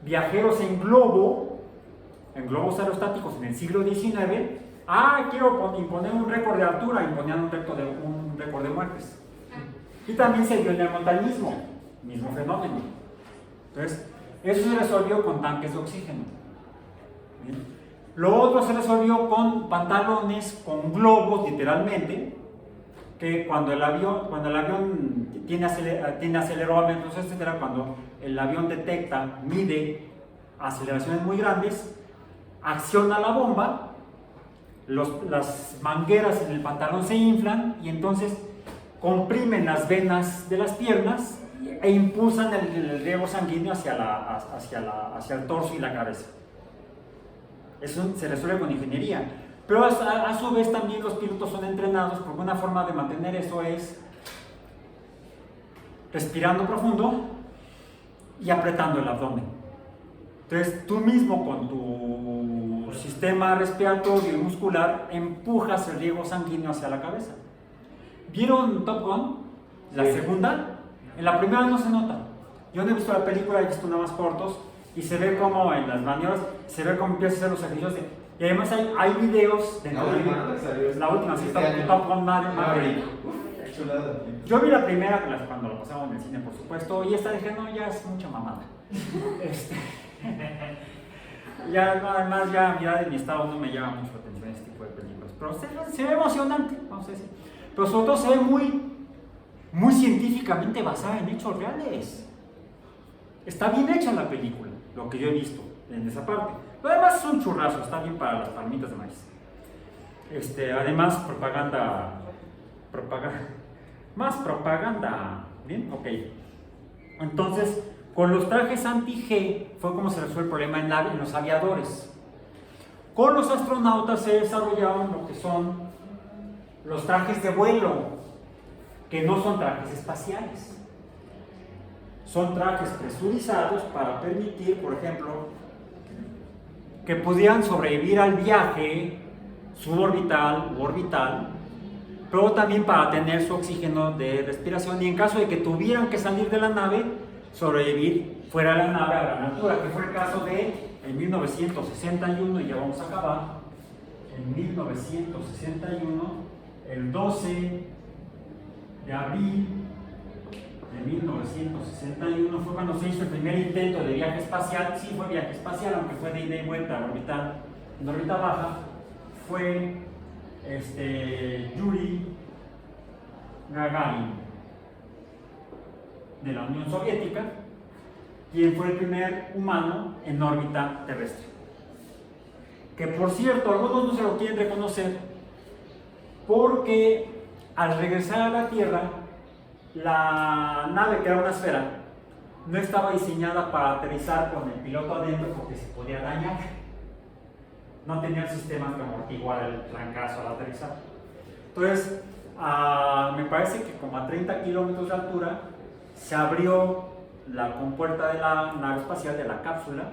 viajeros en globos aerostáticos en el siglo XIX, quiero imponer un récord de altura, imponían un récord de muertes. Y también se dio en el montañismo, mismo fenómeno. Entonces, eso se resolvió con tanques de oxígeno. ¿Bien? Lo otro se resolvió con pantalones, con globos, literalmente, que cuando el avión tiene acelerómetros, etcétera, cuando el avión detecta, mide aceleraciones muy grandes, acciona la bomba, las mangueras en el pantalón se inflan y entonces comprimen las venas de las piernas e impulsan el riego sanguíneo hacia el torso y la cabeza. Eso se resuelve con ingeniería. Pero a su vez también los pilotos son entrenados, porque una forma de mantener eso es respirando profundo y apretando el abdomen. Entonces tú mismo con tu sistema respiratorio y muscular empujas el riego sanguíneo hacia la cabeza. ¿Vieron Top Gun? La segunda. En la primera no se nota. Yo no he visto la película, he visto nada más cortos y se ve como en las maniobras, se ve como empieza a hacer los ejercicios y además hay videos de la última, sí, Top Gun Maverick. Yo vi la primera cuando lo pasamos en el cine, por supuesto, y esta dije, no, ya es mucha mamada. Ya, no, además, ya de mi estado no me llama mucho la atención este tipo de películas. Pero se ve emocionante, vamos a decir. Pero sobre todo se ve muy científicamente basada en hechos reales. Está bien hecha la película, lo que yo he visto en esa parte. Lo demás es un churrazo, está bien para las palmitas de maíz. Además, más propaganda. ¿Bien? Ok. Entonces, con los trajes anti-G fue como se resuelve el problema en los aviadores. Con los astronautas se desarrollaron lo que son los trajes de vuelo, que no son trajes espaciales. Son trajes presurizados para permitir, por ejemplo, que pudieran sobrevivir al viaje suborbital u orbital, pero también para tener su oxígeno de respiración y en caso de que tuvieran que salir de la nave, sobrevivir fuera de la nave a gran altura, que fue el caso de en 1961, y ya vamos a acabar, en 1961, el 12 de abril de 1961 fue cuando se hizo el primer intento de viaje espacial. Sí, fue viaje espacial, aunque fue de ida y vuelta en órbita baja. Fue Yuri Gagarin de la Unión Soviética, quien fue el primer humano en órbita terrestre. Que por cierto, algunos no se lo quieren reconocer porque al regresar a la Tierra, la nave, que era una esfera, no estaba diseñada para aterrizar con el piloto adentro porque se podía dañar. No tenía sistemas que amortiguar el trancazo al aterrizar. Entonces, me parece que como a 30 kilómetros de altura se abrió la compuerta de la nave espacial, de la cápsula,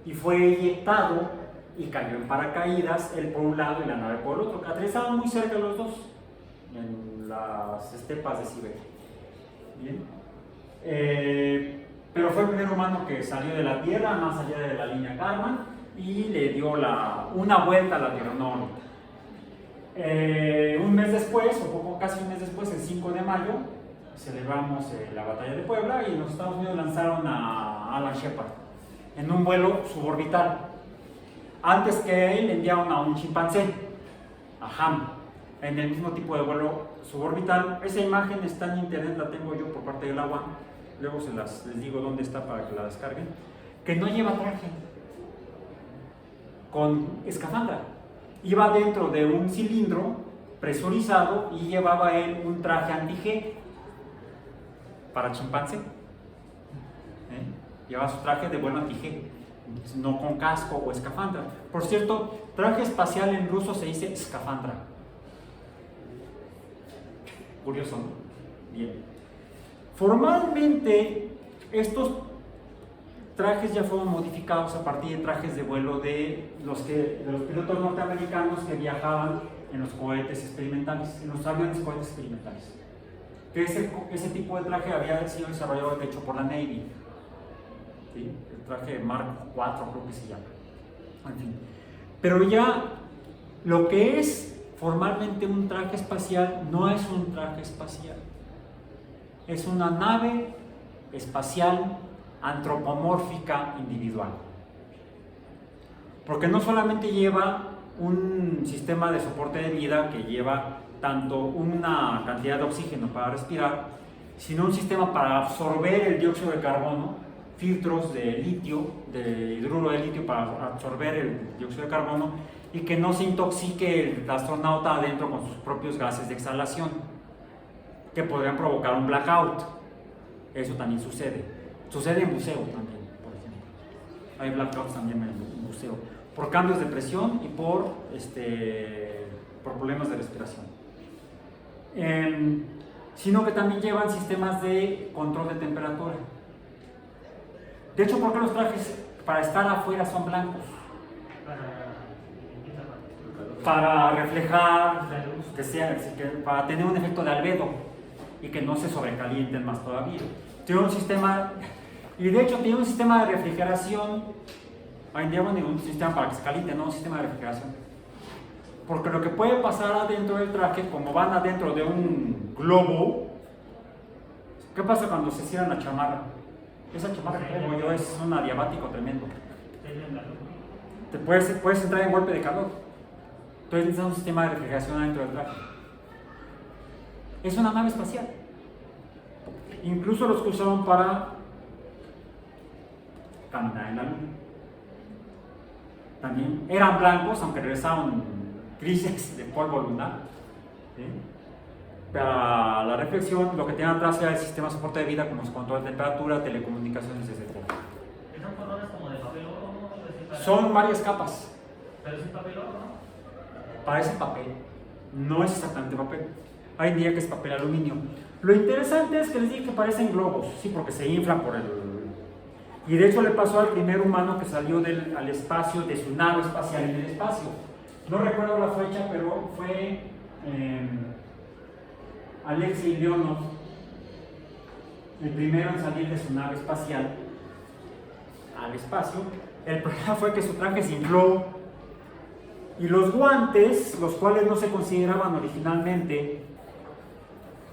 y fue eyectado y cayó en paracaídas, él por un lado y la nave por el otro. Aterrizaban muy cerca los dos, en las estepas de Siberia. Bien. Pero fue el primer humano que salió de la Tierra, más allá de la línea Kármán, y le dio una vuelta a la Tierra, una órbita. Un mes después, casi un mes después, el 5 de mayo, celebramos la batalla de Puebla y los Estados Unidos lanzaron a Alan Shepard en un vuelo suborbital. Antes que él enviaron a un chimpancé, a Ham, en el mismo tipo de vuelo suborbital. Esa imagen está en internet, la tengo yo por parte de la UAM, luego les digo dónde está para que la descarguen, que no lleva traje, con escafandra. Iba dentro de un cilindro presurizado y llevaba él un traje anti-G para chimpancé. Llevaba su traje de vuelo anti-G, no con casco o escafandra. Por cierto, traje espacial en ruso se dice escafandra. Curioso, ¿no? Bien. Formalmente, estos trajes ya fueron modificados a partir de trajes de vuelo de los pilotos norteamericanos que viajaban en los cohetes experimentales, en los aviones cohetes experimentales. Que ese tipo de traje había sido desarrollado, de hecho, por la Navy. ¿Sí? El traje Mark IV, creo que se llama. En fin. Pero ya lo que es formalmente un traje espacial no es un traje espacial. Es una nave espacial antropomórfica individual. Porque no solamente lleva un sistema de soporte de vida que lleva tanto una cantidad de oxígeno para respirar, sino un sistema para absorber el dióxido de carbono, filtros de litio, de hidruro de litio para absorber el dióxido de carbono y que no se intoxique el astronauta adentro con sus propios gases de exhalación, que podrían provocar un blackout. Eso también sucede. Sucede en buceo también, por ejemplo. Hay blackouts también en buceo, por cambios de presión y por problemas de respiración. Sino que también llevan sistemas de control de temperatura. De hecho, ¿por qué los trajes para estar afuera son blancos? Para reflejar, para tener un efecto de albedo y que no se sobrecalienten más todavía. Tiene un sistema, y de hecho tiene un sistema de refrigeración. Hoy en día, bueno, un sistema para que se caliente, no un sistema de refrigeración. Porque lo que puede pasar adentro del traje, como van adentro de un globo, ¿qué pasa cuando se cierra la chamarra? Esa chamarra que tengo yo es un adiabático tremendo. Te puedes entrar en golpe de calor. Entonces necesitas un sistema de refrigeración adentro del traje. Es una nave espacial. Incluso los que usaron para caminar en la luna. También eran blancos, aunque regresaron grises de polvo lunar. ¿Sí? Para la reflexión, lo que tenían atrás era el sistema de soporte de vida, como su control de temperatura, telecomunicaciones, etc.
¿Son coronas como de papel oro?
Son varias capas.
¿Pero es papel oro, no?
Parece papel, no es exactamente papel. Hay un día que es papel aluminio. Lo interesante es que les dije que parecen globos, sí, porque se inflan por el... Y de hecho le pasó al primer humano que salió al espacio, de su nave espacial en el espacio. No recuerdo la fecha, pero fue Alexei Leonov, el primero en salir de su nave espacial al espacio. El problema fue que su traje se infló. Y los guantes, los cuales no se consideraban originalmente,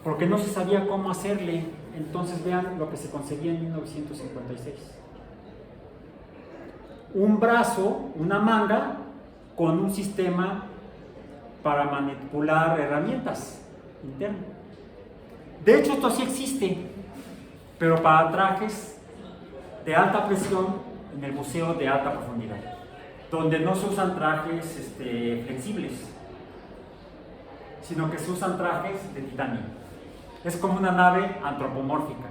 porque no se sabía cómo hacerle, entonces vean lo que se conseguía en 1956. Un brazo, una manga, con un sistema para manipular herramientas internas. De hecho, esto sí existe, pero para trajes de alta presión en el buceo de alta profundidad, donde no se usan trajes flexibles, sino que se usan trajes de titanio. Es como una nave antropomórfica.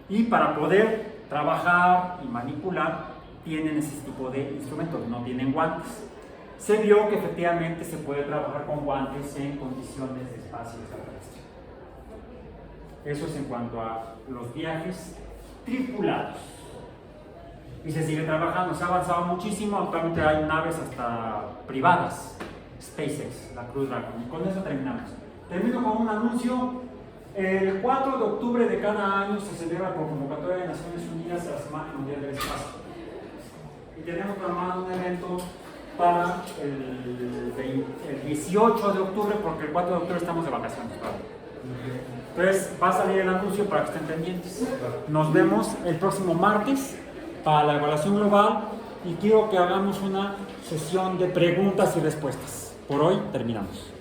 Y para poder trabajar y manipular, tienen ese tipo de instrumentos, no tienen guantes. Se vio que efectivamente se puede trabajar con guantes en condiciones de espacio extraterrestre. Eso es en cuanto a los viajes tripulados. Y se sigue trabajando, se ha avanzado muchísimo, actualmente hay naves hasta privadas, SpaceX, la Crew Dragon, y con eso terminamos. Termino con un anuncio. El 4 de octubre de cada año se celebra por convocatoria de Naciones Unidas la Semana Mundial del Espacio. Y tenemos programado un evento para el 18 de octubre, porque el 4 de octubre estamos de vacaciones. Entonces va a salir el anuncio para que estén pendientes. Nos vemos el próximo martes para la evaluación global y quiero que hagamos una sesión de preguntas y respuestas. Por hoy terminamos.